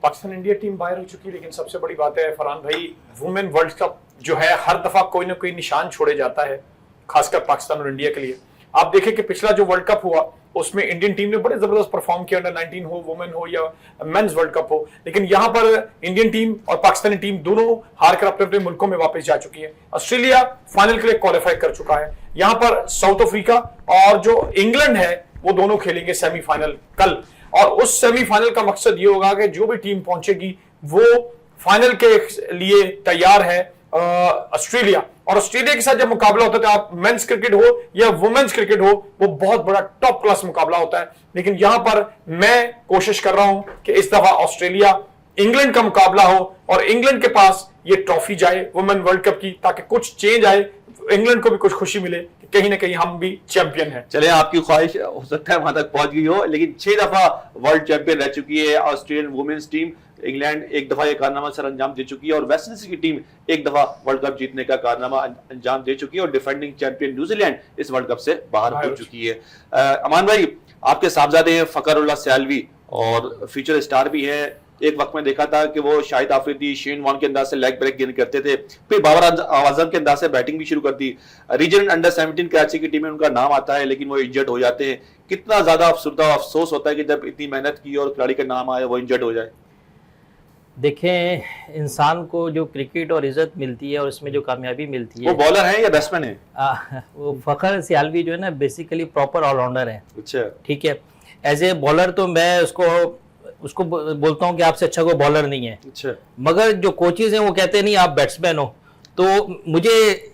पाकिस्तान इंडिया टीम बाहर हो चुकी है, लेकिन सबसे बड़ी बात है फरहान भाई, वुमेन वर्ल्ड कप जो है हर दफा कोई ना कोई निशान छोड़े जाता है, खासकर पाकिस्तान और इंडिया के लिए। आप देखें कि पिछला जो वर्ल्ड कप हुआ उसमें इंडियन टीम ने बड़े जबरदस्त परफॉर्म किया, अंडर 19 हो, वुमेन हो या मेंस वर्ल्ड कप हो, लेकिन यहाँ पर इंडियन टीम और पाकिस्तानी टीम दोनों हार कर अपने अपने मुल्कों में वापस जा चुकी है। ऑस्ट्रेलिया फाइनल के लिए क्वालिफाई कर चुका है, यहाँ पर साउथ अफ्रीका और जो इंग्लैंड है वो दोनों खेलेंगे सेमीफाइनल कल, और उस सेमीफाइनल का मकसद ये होगा कि जो भी टीम पहुंचेगी वो फाइनल के लिए तैयार है ऑस्ट्रेलिया। और ऑस्ट्रेलिया के साथ जब मुकाबला होता है, तो आप मेंस क्रिकेट हो या वुमेन्स क्रिकेट हो, वो बहुत बड़ा टॉप क्लास मुकाबला होता है। लेकिन यहां पर मैं कोशिश कर रहा हूं कि इस दफा ऑस्ट्रेलिया इंग्लैंड का मुकाबला हो और इंग्लैंड के पास ये ट्रॉफी जाए वुमेन वर्ल्ड कप की, ताकि कुछ चेंज आए, इंग्लैंड को भी कुछ खुशी मिले कि कहीं ना कहीं हम भी चैंपियन हैं। चले, आपकी ख्वाहिश हो सकता है वहां तक पहुंच गई हो, लेकिन 6 दफा वर्ल्ड चैंपियन रह चुकी है ऑस्ट्रेलियन वुमेन्स टीम। इंग्लैंड एक दफा ये कारनामा सर अंजाम दे चुकी है और वेस्ट इंडीज की टीम एक दफा वर्ल्ड कप जीतने का कारनामा अंजाम दे चुकी है और डिफेंडिंग चैंपियन न्यूजीलैंड इस वर्ल्ड कप से बाहर हो चुकी है। अमान भाई, आपके साहबजादे हैं फखरुल्लाह सियालवी और फ्यूचर स्टार भी है। एक वक्त में देखा था कि वो शाहिद आफरीदी, शेन वॉर्न के अंदाज से लेग ब्रेक गेंद करते थे, फिर बाबर आजम के अंदाज से बैटिंग भी शुरू कर दी। रीजनल अंडर 17 कराची की टीम में उनका नाम आता है, लेकिन वो इंजर्ड हो जाते हैं। कितना ज्यादा अफसुर्दा अफसोस होता है कि जब इतनी मेहनत की और खिलाड़ी का नाम आए वो इंजर्ड हो जाए। देखें, इंसान को जो क्रिकेट और इज्जत मिलती है और इसमें जो कामयाबी मिलती है, वो बॉलर है या बैट्समैन है? वो फखर सियालवी जो है ना बेसिकली प्रॉपर ऑलराउंडर है। अच्छा, ठीक है। एज ए बॉलर तो मैं उसको बोलता हूँ कि आपसे अच्छा कोई बॉलर नहीं है। अच्छा, मगर जो कोचेज हैं वो कहते नहीं आप बैट्समैन हो, तो मुझे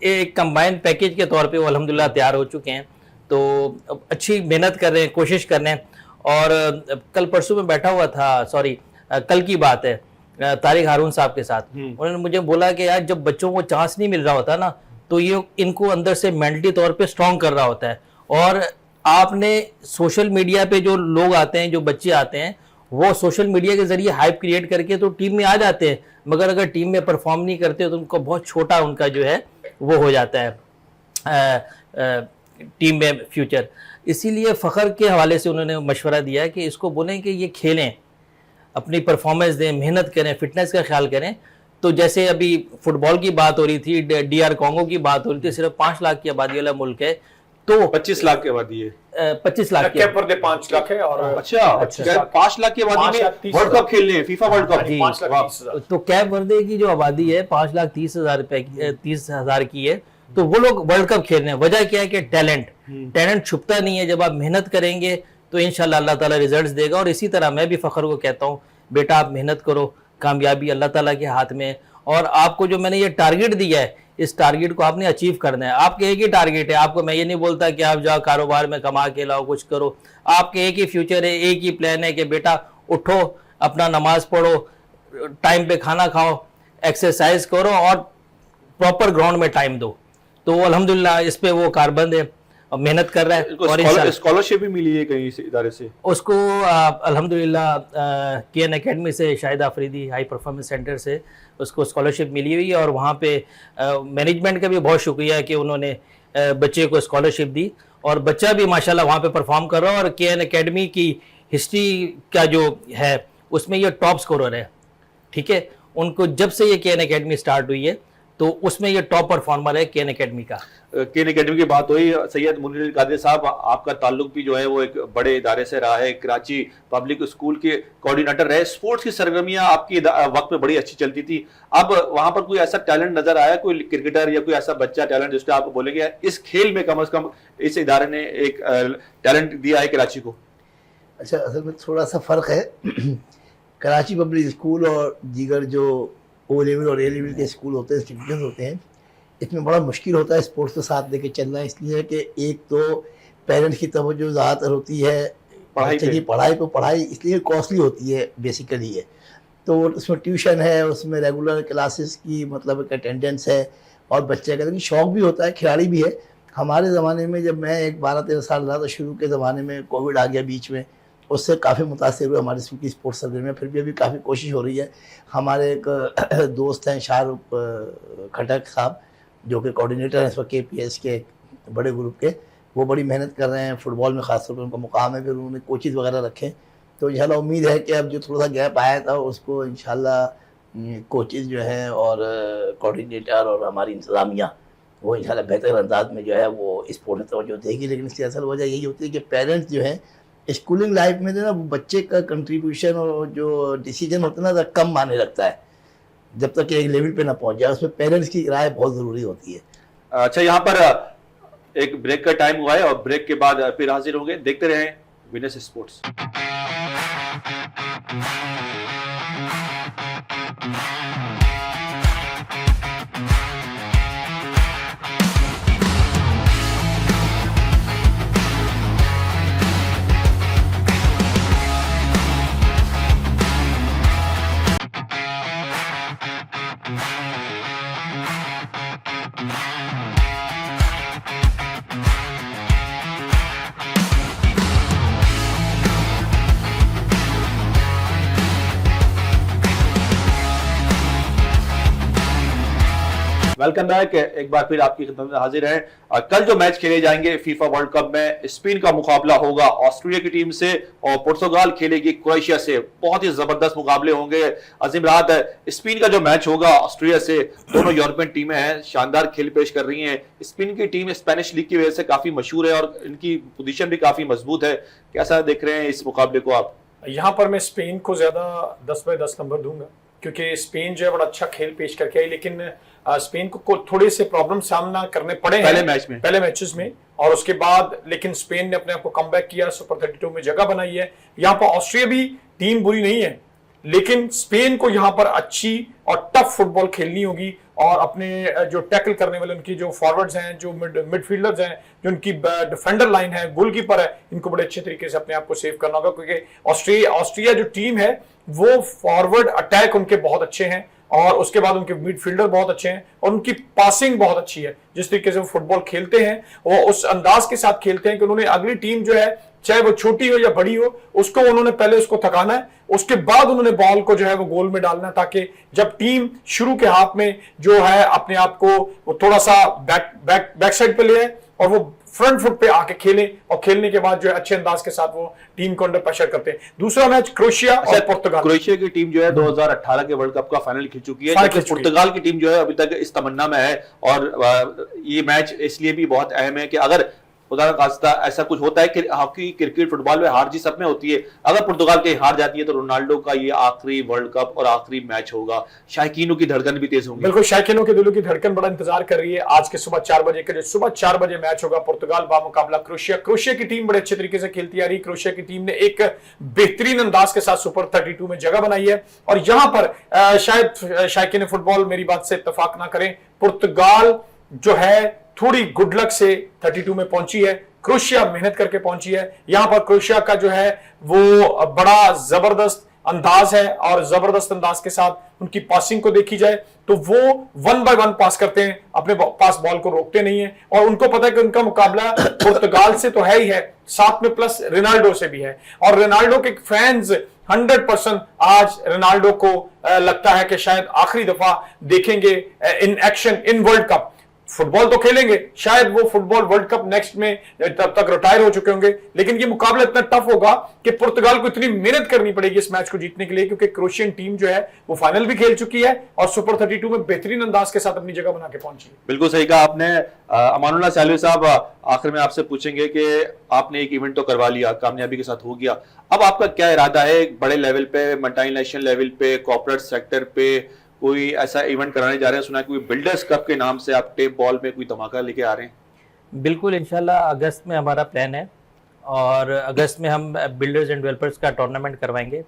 एक कंबाइंड पैकेज के तौर पे वो अल्हम्दुलिल्लाह तैयार हो चुके हैं। तो अच्छी मेहनत कर रहे हैं, कोशिश कर रहे हैं। और कल परसों में बैठा हुआ था, सॉरी कल की बात है, तारिक हारून साहब के साथ, उन्होंने मुझे बोला कि यार जब बच्चों को चांस नहीं मिल रहा होता ना, तो ये इनको अंदर से मेंटली तौर पे स्ट्रांग कर रहा होता है। और आपने सोशल मीडिया पे जो लोग आते हैं, जो बच्चे आते हैं, वो सोशल मीडिया के जरिए हाइप क्रिएट करके तो टीम में आ जाते हैं, मगर अगर टीम में परफॉर्म नहीं करते तो उनको बहुत छोटा उनका जो है वो हो जाता है टीम में फ्यूचर। इसीलिए फ़खर के हवाले से उन्होंने मशवरा दिया है कि इसको बोलें कि ये खेलें, अपनी परफॉर्मेंस दें, मेहनत करें, फिटनेस का ख्याल करें। तो जैसे अभी फुटबॉल की बात हो रही थी, DR कॉन्गो की बात हो रही थी, सिर्फ 5 लाख की आबादी वाला मुल्क है, तो 25 लाख के आबादी है, 25 लाख के पर 5 लाख है। और अच्छा, 5 लाख की आबादी में वर्ल्ड कप खेलने हैं, फीफा वर्ल्ड कप। जी, 5,30,000। तो कैप वर्दे की जो आबादी है 5,30,000 की है, तो वो लोग वर्ल्ड कप खेल रहे हैं। वजह क्या है कि टैलेंट छुपता नहीं है। जब आप मेहनत करेंगे तो इंशाल्लाह अल्लाह ताला रिजल्ट्स देगा। और इसी तरह मैं भी फ़खर को कहता हूँ, बेटा आप मेहनत करो, कामयाबी अल्लाह ताला के हाथ में। और आपको जो मैंने ये टारगेट दिया है, इस टारगेट को आपने अचीव करना है। आपके एक ही टारगेट है, आपको मैं ये नहीं बोलता कि आप जाओ कारोबार में कमा के लाओ, कुछ करो। आपके एक ही फ्यूचर है, एक ही प्लान है कि बेटा उठो, अपना नमाज पढ़ो, टाइम पे खाना खाओ, एक्सरसाइज करो और प्रॉपर ग्राउंड में टाइम दो। तो अल्हम्दुलिल्लाह इस पे वो कारबंद है और मेहनत कर रहा है। और स्कॉलरशिप भी मिली है कहीं से, इदारे से उसको अल्हम्दुलिल्लाह KN एकेडमी से, Shahid Afridi high performance centre से उसको स्कॉलरशिप मिली हुई है। और वहाँ पे मैनेजमेंट का भी बहुत शुक्रिया है कि उन्होंने बच्चे को स्कॉलरशिप दी और बच्चा भी माशाल्लाह वहाँ पे परफॉर्म कर रहा है। और KN एकेडमी की हिस्ट्री का जो है उसमें ये टॉप स्कोरर है। ठीक है, उनको जब से ये KN एकेडमी स्टार्ट हुई है तो उसमें ये टॉप परफॉर्मर है KN एकेडमी का। KN एकेडमी की बात हुई, सैयद मुनीर कादरी साहब, आपका ताल्लुक भी जो है वो एक बड़े इदारे से रहा है, कराची पब्लिक स्कूल के कोऑर्डिनेटर रहे। स्पोर्ट्स की सरगर्मियां आपकी वक्त में बड़ी अच्छी चलती थी। अब वहां पर कोई ऐसा टैलेंट नजर आया, कोई क्रिकेटर या कोई ऐसा बच्चा टैलेंट जिसको आप बोलेंगे इस खेल में कम से कम इस इदारे ने एक टैलेंट दिया है कराची को? अच्छा, असल में थोड़ा सा फ़र्क है कराची पब्लिक स्कूल और दीगर जो O लेवल और A लेवल के स्कूल होते हैं, इंस्टीट्यूशन होते हैं, इसमें बड़ा मुश्किल होता है स्पोर्ट्स के साथ लेके चलना। इसलिए कि एक तो पेरेंट्स की तवज्जो ज़्यादातर होती है बच्चे की पढ़ाई पे, पढ़ाई इसलिए कॉस्टली होती है बेसिकली है। तो उसमें ट्यूशन है, उसमें रेगुलर क्लासेस की मतलब अटेंडेंस है और बच्चे का शौक़ भी होता है, खिलाड़ी भी है। हमारे ज़माने में जब मैं एक 12-13 साल रहा तो शुरू के ज़माने में कोविड आ गया बीच में, उससे काफ़ी मुतासिर हुए हमारे स्कूल की स्पोर्ट्स सरगर्मी में। फिर भी अभी काफ़ी कोशिश हो रही है। हमारे एक दोस्त हैं शाहरुख खटक साहब, जो कि कोऑर्डिनेटर हैं इस वक्त KPS के बड़े ग्रुप के, वो बड़ी मेहनत कर रहे हैं फुटबॉल में, ख़ासतौर पर उनका मुकाम है। फिर उन्होंने कोचेज़ वगैरह रखे तो इंशाल्लाह उम्मीद है कि अब जो थोड़ा सा गैप आया था उसको इंशाल्लाह कोचेज़ जो हैं और कोऑर्डिनेटर और हमारी इंतज़ामिया वो इंशाल्लाह बेहतर अंदाज में जो है वो स्पोर्ट में तवज्जो देगी। लेकिन इसकी असल वजह यही होती है कि पेरेंट्स जो हैं स्कूलिंग लाइफ में जो ना बच्चे का कंट्रीब्यूशन और जो डिसीजन होता है ना कम माने लगता है, जब तक एक लेवल पे ना पहुंच जाए। उसमें पेरेंट्स की राय बहुत ज़रूरी होती है। अच्छा, यहाँ पर एक ब्रेक का टाइम हुआ है और ब्रेक के बाद फिर हाजिर होंगे। देखते रहें विनस स्पोर्ट्स। वेलकम बैक, एक बार फिर आपकी खिदमत में हाजिर हैं। कल जो मैच खेले जाएंगे फीफा वर्ल्ड कप में, स्पेन का मुकाबला होगा ऑस्ट्रेलिया की टीम से और पुर्तगाल खेलेगी क्रोएशिया से। बहुत ही जबरदस्त मुकाबले होंगे। अजीम रात स्पेन का जो मैच होगा ऑस्ट्रेलिया से, दोनों यूरोपियन टीमें हैं, शानदार खेल पेश कर रही हैं। स्पेन की टीम स्पेनिश लीग की वजह से काफी मशहूर है और इनकी पोजीशन भी काफी मजबूत है। कैसा देख रहे हैं इस मुकाबले को आप? यहाँ पर मैं स्पेन को ज्यादा 10/10 नंबर दूंगा, क्योंकि स्पेन जो है बड़ा अच्छा खेल पेश करके आई, लेकिन स्पेन को थोड़े से प्रॉब्लम सामना करने पड़े हैं पहले मैचेस में, और उसके बाद लेकिन स्पेन ने अपने आप को कमबैक किया, सुपर 32 में जगह बनाई है। यहाँ पर ऑस्ट्रिया भी टीम बुरी नहीं है, लेकिन स्पेन को यहाँ पर अच्छी और टफ फुटबॉल खेलनी होगी और अपने जो टैकल करने वाले उनकी जो फॉरवर्ड्स हैं, जो मिडफील्डर्स हैं, जो उनकी डिफेंडर लाइन है, गोलकीपर है, इनको बड़े अच्छे तरीके से अपने आप को सेव करना होगा, क्योंकि ऑस्ट्रिया जो टीम है वो फॉरवर्ड अटैक उनके बहुत अच्छे हैं और उसके बाद उनके मिडफील्डर बहुत अच्छे हैं और उनकी पासिंग बहुत अच्छी है। जिस तरीके से वो फुटबॉल खेलते हैं वो उस अंदाज के साथ खेलते हैं कि उन्होंने अगली टीम जो है, चाहे वो छोटी हो या बड़ी हो, उसको उन्होंने पहले उसको थकाना है, उसके बाद उन्होंने बॉल को जो है वो गोल में डालना है, ताकि जब टीम शुरू के हाथ में जो है अपने आप को वो थोड़ा सा बैक साइड पे ले आए और वो फ्रंट फुट पे आके खेले और खेलने के बाद जो है अच्छे अंदाज के साथ वो टीम को अंडर प्रेशर करते हैं। दूसरा मैच क्रोएशिया और पुर्तगाल। क्रोएशिया की टीम जो है 2018 के वर्ल्ड कप का फाइनल खेल चुकी है, जबकि पुर्तगाल की टीम जो है अभी तक इस तमन्ना में है। और ये मैच इसलिए भी बहुत अहम है कि अगर खुदा ना खास्ता ऐसा कुछ होता है कि हॉकी, क्रिकेट, फुटबॉल में हार जीत सब में होती है, अगर पुर्तगाल कहीं हार जाती है तो रोनाल्डो का ये आखिरी वर्ल्ड कप और आखिरी मैच होगा। शायकीनों की धड़कन भी तेज होगी। बिल्कुल, शायकीनों के दिलों की धड़कन बड़ा इंतजार कर रही है आज के सुबह 4 बजे के, जो सुबह 4 बजे मैच होगा पुर्तगाल बा मुकाबला क्रोएशिया। क्रोएशिया की टीम बड़े अच्छे तरीके से खेलती आ रही। क्रोएशिया की टीम ने एक बेहतरीन अंदाज के साथ सुपर 32 में जगह बनाई है और यहां पर शायद शायकीन फुटबॉल मेरी बात से इत्तेफाक ना करें, पुर्तगाल जो है थोड़ी गुड लक से 32 में पहुंची है, क्रोएशिया मेहनत करके पहुंची है। यहां पर क्रोएशिया का जो है वो बड़ा जबरदस्त अंदाज है और जबरदस्त अंदाज के साथ उनकी पासिंग को देखी जाए तो वो 1 बाय 1 पास करते हैं, अपने पास बॉल को रोकते नहीं है और उनको पता है कि उनका मुकाबला पुर्तगाल से तो है ही है, साथ में प्लस रोनाल्डो से भी है। और रोनाल्डो के फैंस 100% आज रोनाल्डो को लगता है कि शायद आखिरी दफा देखेंगे in action in world cup. Football तो खेलेंगे, शायद वो फुटबॉल वर्ल्ड कप नेक्स्ट में तब तक रिटायर हो चुके होंगे, लेकिन ये मुकाबला इतना टफ होगा कि पुर्तगाल को इतनी मेहनत करनी पड़ेगी इस मैच को जीतने के लिए, क्योंकि क्रोएशियन टीम जो है वो फाइनल भी खेल चुकी है और सुपर 32 में बेहतरीन अंदाज के साथ अपनी जगह बना के पहुंची है। बिल्कुल सही कहा आपने। अमानुल्लाह सालवी साहब, आखिर में आपसे पूछेंगे कि आपने एक इवेंट तो करवा लिया, कामयाबी के साथ हो गया, अब आपका क्या इरादा है बड़े लेवल पे, मल्टीनेशनल लेवल पे, कॉर्पोरेट सेक्टर पे कोई ऐसा इवेंट कराने जा रहे हैं? सुना है कोई बिल्डर्स कप के नाम से आप टेप बॉल में कोई धमाका लेके आ रहे हैं? बिल्कुल, इंशाल्लाह अगस्त में हमारा प्लान है और अगस्त में हम बिल्डर्स एंड डेवलपर्स का टूर्नामेंट करवाएंगे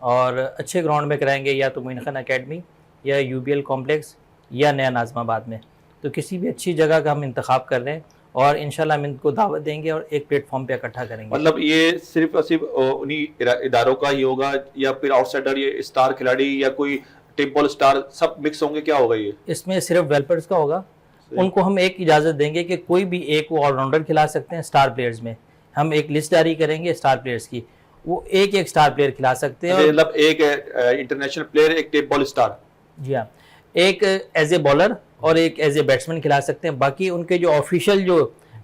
और अच्छे ग्राउंड में कराएंगे, या तो मोइन खान अकेडमी या UBL कॉम्प्लेक्स या नया नाजमाबाद में। तो किसी भी अच्छी जगह का हम इंतखाब कर रहे हैं और इंशाल्लाह हम इनको दावत देंगे और एक प्लेटफॉर्म पे इकट्ठा करेंगे। मतलब ये सिर्फ और सिर्फ उन्हीं इदारों का ही होगा या फिर आउटसाइडर, ये स्टार खिलाड़ी या कोई टेप बॉल स्टार सब मिक्स होंगे, क्या होगा ये? इसमें सिर्फ डेवलपर्स का होगा। उनको हम एक इजाज़त देंगे कि कोई भी एक वो ऑलराउंडर खिला सकते हैं। स्टार प्लेयर्स में हम एक लिस्ट जारी करेंगे स्टार प्लेयर्स की, वो एक स्टार प्लेयर खिला सकते हैं। मतलब एक इंटरनेशनल प्लेयर, एक टेप बॉल स्टार। जी हाँ, एक एज ए बॉलर और एक एज ए बैट्समैन खिला सकते हैं। बाकी उनके जो ऑफिशियल जो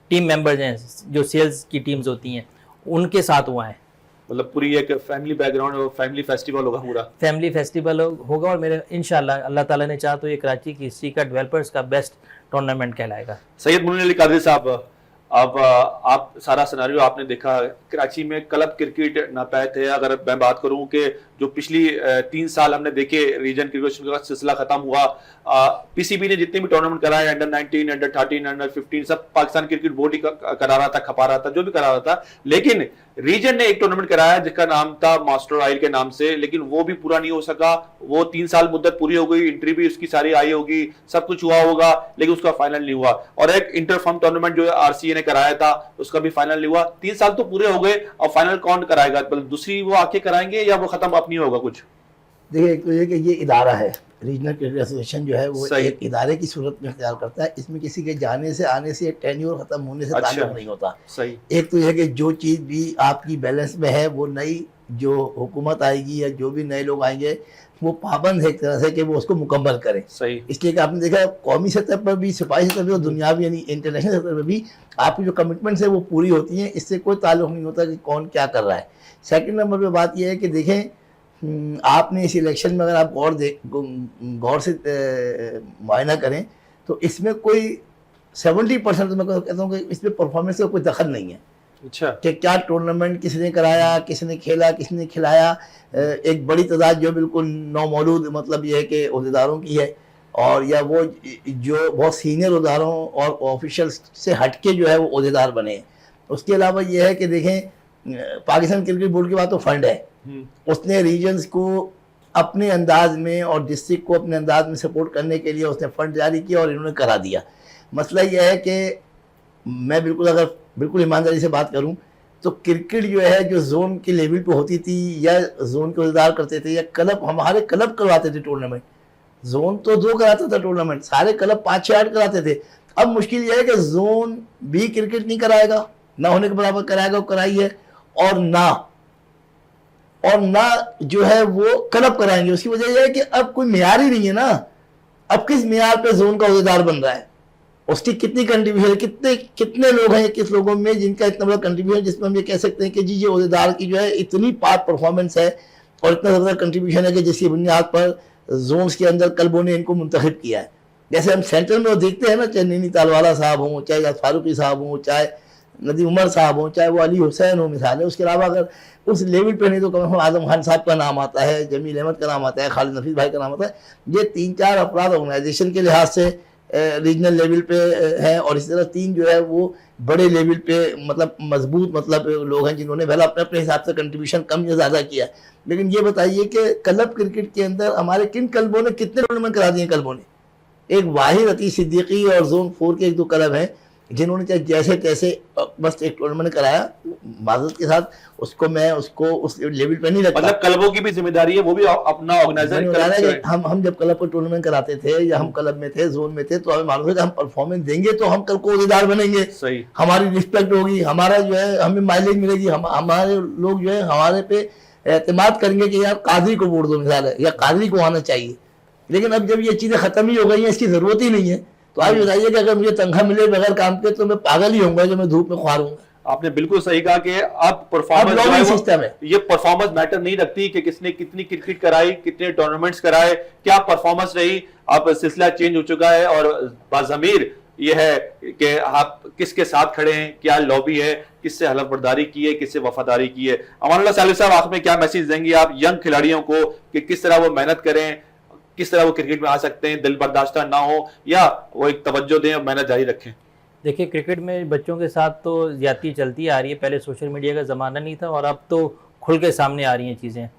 टीम मेंबर्स हैं, जो सेल्स की टीम्स होती हैं, उनके साथ हुआ है। मतलब पूरी एक फैमिली बैकग्राउंड और फैमिली फेस्टिवल होगा पूरा। फैमिली फेस्टिवल होगा और मेरे इंशाल्लाह अल्लाह ताला ने चाहा तो ये कराची की हिस्ट्री का डेवलपर्स का बेस्ट टूर्नामेंट कहलाएगा। सैयद मुनीर अली कादरी साहब, अब आप सारा सिनेरियो आपने देखा, कराची में क्लब क्रिकेट नापायद है। अगर मैं बात करूं कि जो पिछली 3 साल हमने देखे रीजन क्रिकेट का सिलसिला खत्म हुआ, पीसीबी ने जितने भी टूर्नामेंट कराए, अंडर 19, अंडर 13, अंडर 15, सब पाकिस्तान क्रिकेट बोर्ड ही करा रहा था, खपा रहा था, जो भी करा रहा था। लेकिन रीजन ने एक टूर्नामेंट कराया जिसका नाम था मास्टर आइल के नाम से, लेकिन वो भी पूरा नहीं हो सका। वो 3 साल मुद्दत पूरी हो गई, एंट्री भी उसकी सारी आई होगी, सब कुछ हुआ होगा, लेकिन उसका फाइनल नहीं हुआ। और एक इंटर फर्म टूर्नामेंट जो आरसीए ने कराया था उसका भी फाइनल नहीं हुआ। 3 साल तो पूरे हो गए, और फाइनल कौन कराएगा? मतलब दूसरी वो आके कराएंगे या वो खत्म अपनी होगा कुछ? देखिए, एक तो ये कि ये इदारा है, रीजनल क्रिकेट एसोसिएशन जो है वो सही। एक इदारे की सूरत में इख्तियार करता है। इसमें किसी के जाने से, आने से, टेन्योर खत्म होने से अच्छा। ताल्लुक नहीं होता। सही। एक तो यह कि जो चीज़ भी आपकी बैलेंस में है, वो नई जो हुकूमत आएगी या जो भी नए लोग आएंगे वो पाबंद है एक तरह से कि वो उसको मुकम्मल करें। सही। इसलिए कि आपने देखा कौमी सतह पर भी, सिपाही सतह पर और दुनियावी यानी इंटरनेशनल सतह पर भी आपकी जो कमिटमेंट्स है वो पूरी होती हैं। इससे कोई ताल्लुक नहीं होता कि कौन क्या कर रहा है। सेकंड नंबर पे बात यह है कि देखें, आपने इस इलेक्शन में अगर आप गौर से मुआयना करें तो इसमें कोई 70% तो मैं कहता हूँ कि इसमें परफॉर्मेंस का कोई दखल नहीं है। अच्छा। कि क्या टूर्नामेंट किसने कराया, किसने खेला, किसने खिलाया। एक बड़ी तादाद जो बिल्कुल नौमौजूद, मतलब ये है कि अहदेदारों की है, और या वो जो बहुत सीनियर अहदेदारों और ऑफिशियल्स से हटके जो है वो अहदेदार बने। उसके अलावा ये है कि देखें, पाकिस्तान क्रिकेट बोर्ड के बाद तो फंड है, उसने रीजन्स को अपने अंदाज में और डिस्ट्रिक्ट को अपने अंदाज में सपोर्ट करने के लिए उसने फंड जारी किया और इन्होंने करा दिया। मसला यह है कि मैं बिल्कुल ईमानदारी से बात करूं तो क्रिकेट जो है, जो जोन के लेवल पे होती थी या जोन के अहदेदार करते थे या क्लब, हमारे क्लब करवाते थे टूर्नामेंट। जोन तो 2 कराता था टूर्नामेंट, सारे क्लब 5, 6, 8 कराते थे। अब मुश्किल यह है कि जोन भी क्रिकेट नहीं कराएगा, ना होने के बराबर कराएगा, वो कराई है, और ना जो है वो क्लब कराएंगे। उसकी वजह यह है कि अब कोई मियार ही नहीं है ना। अब किस मियार पे जोन का अहदेदार बन रहा है, उसकी कितनी कंट्रीब्यूशन, कितने लोग हैं, किस लोगों में जिनका इतना बड़ा कंट्रीब्यूशन, जिसमें हम ये कह सकते हैं कि जी ये अहदेदार की जो है इतनी पाक परफॉर्मेंस है और इतना ज़्यादा कंट्रीब्यूशन है कि जिसकी बुनियाद पर जोन्स के अंदर क्लबों ने इनको मुंतखब किया है। जैसे हम सेंट्रल में देखते हैं ना, चाहे नैनी तालवाला साहब हों, चाहे याद फारूकी साहब हों, चाहे नदीम उमर साहब हों, चाहे वो अली हुसैन हो, मिसाल है। उसके अलावा अगर उस लेवल पे नहीं तो कम आजम खान साहब का नाम आता है, जमील अहमद का नाम आता है, खालिद नफीस भाई का नाम आता है। ये 3-4 अफराद ऑर्गेनाइजेशन के लिहाज से रीजनल लेवल पे हैं, और इसी तरह 3 जो है वो बड़े लेवल पे मतलब मजबूत मतलब लोग हैं जिन्होंने पहले अपने हिसाब से कंट्रीब्यूशन कम या ज़्यादा किया है। लेकिन ये बताइए कि क्लब क्रिकेट के अंदर हमारे किन क्लबों ने कितने टूर्नामेंट करा दिए क्लबों ने? एक वाहिद अतीश सिद्दीकी और जोन 4 के 1-2 क्लब हैं जिन्होंने चाहे जैसे तैसे बस एक टूर्नामेंट कराया। माजरत के साथ उसको उस लेवल पे नहीं रखता। मतलब क्लबों की भी जिम्मेदारी है, वो भी अपना ऑर्गेनाइजर। हम जब क्लब पर टूर्नामेंट कराते थे या हम क्लब में थे, जोन में थे, तो हमें मालूम है कि हम परफॉर्मेंस देंगे तो हम कल को अहदेदार बनेंगे। सही। हमारी रिस्पेक्ट होगी, हमारा जो है हमें माइलेज मिलेगी, हमारे लोग जो है हमारे पे एतमाद करेंगे कि यार कादरी को वोट दो, मिसाल है, या कादरी को आना चाहिए। लेकिन अब जब ये चीज़ें खत्म ही हो गई हैं, इसकी जरूरत ही नहीं है, तो आप बताइए कि अगर मुझे तनख्वाह मिले बगैर काम के तो मैं पागल ही होऊंगा जो मैं धूप में ख्वार हूंगा। आपने बिल्कुल सही कहा कि अब परफॉर्मेंस सिस्टम है, ये परफॉर्मेंस मैटर नहीं रखती कि किसने कितनी क्रिकेट कराई, कितने टूर्नामेंट्स कराए, क्या परफॉर्मेंस रही। अब सिलसिला चेंज हो चुका है और बाज़मीर ये है कि आप किसके साथ खड़े हैं, क्या लॉबी है, किससे हलफ बर्दारी की है, किससे वफादारी की है। अमानुल्लाह सालिह साहब, आखिर में क्या मैसेज देंगे आप यंग खिलाड़ियों को कि किस तरह वो मेहनत करें, किस तरह वो क्रिकेट में आ सकते हैं, दिल बर्दाश्ता ना हो, या वो एक तवज्जो दें और मेहनत जारी रखें? देखिए, क्रिकेट में बच्चों के साथ तो ज़्यादती चलती आ रही है। पहले सोशल मीडिया का ज़माना नहीं था और अब तो खुल के सामने आ रही हैं चीज़ें।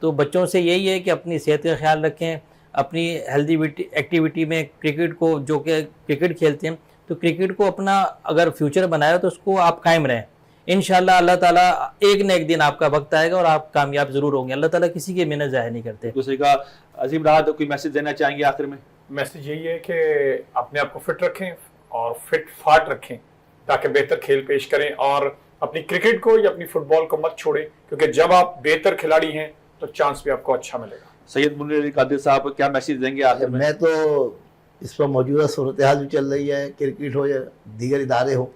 तो बच्चों से यही है कि अपनी सेहत का ख्याल रखें, अपनी हेल्दी एक्टिविटी में क्रिकेट को, जो कि क्रिकेट खेलते हैं, तो क्रिकेट को अपना अगर फ्यूचर बनाया तो उसको आप कायम रहें। इंशाल्लाह अल्लाह ताला एक न एक दिन आपका वक्त आएगा और आप कामयाब ज़रूर होंगे। अल्लाह ताला किसी की मेहनत ज़ाहिर नहीं करते। दूसरे का अजीम राहत, कोई मैसेज देना चाहेंगे आखिर में? मैसेज यही है कि अपने आप को फिट रखें और फिट फाट रखें ताकि बेहतर खेल पेश करें, और अपनी क्रिकेट को या अपनी फुटबॉल को मत छोड़ें, क्योंकि जब आप बेहतर खिलाड़ी हैं तो चांस भी आपको अच्छा मिलेगा। सैयद मुनीर अली कादरी साहब, क्या मैसेज देंगे आखिर में? मैं तो इस पर मौजूदा सूरत हाल जो चल रही है, क्रिकेट हो या दीगर इदारे हो,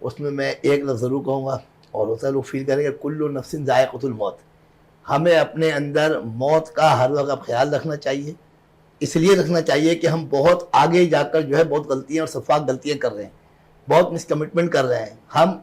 उसमें मैं एक लफ्ज़ ज़रूर कहूँगा, और होता है लोग फील करेंगे कुल्लु नफ्सिन जायक़तुल मौत, हमें अपने अंदर मौत का हर वक्त ख्याल रखना चाहिए। इसलिए रखना चाहिए कि हम बहुत आगे जाकर जो है बहुत गलतियाँ और सफाक गलतियाँ कर रहे हैं, बहुत मिसकमिटमेंट कर रहे हैं, हम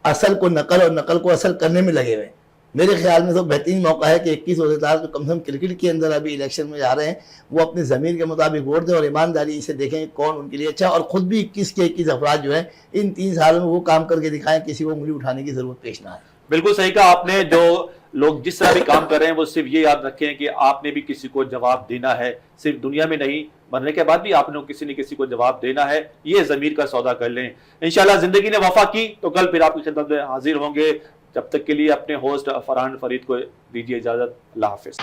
असल को नकल और नकल को असल करने में लगे हुए हैं। मेरे ख्याल में तो बेहतरीन मौका है कि 21 अहदेदार जो कम से कम क्रिकेट के अंदर अभी इलेक्शन में जा रहे हैं वो अपने ज़मीर के मुताबिक वोट दें और ईमानदारी से देखें कौन उनके लिए अच्छा, और ख़ुद भी 21 के 21 अफराद जो हैं इन 3 सालों में वो काम करके दिखाएं, किसी को उंगली उठाने की ज़रूरत पेश ना आए। बिल्कुल सही कहा आपने। जो लोग जिस तरह भी काम कर रहे हैं वो सिर्फ ये याद रखें कि आपने भी किसी को जवाब देना है, सिर्फ दुनिया में नहीं, मरने के बाद भी आपने किसी न किसी को जवाब देना है। ये ज़मीर का सौदा कर लें। इंशाल्लाह ज़िंदगी ने वफा की तो कल फिर आपकी खिदमत में हाजिर होंगे। जब तक के लिए अपने होस्ट फरहान फरीद को दीजिए इजाज़त। अल्लाह हाफिज़।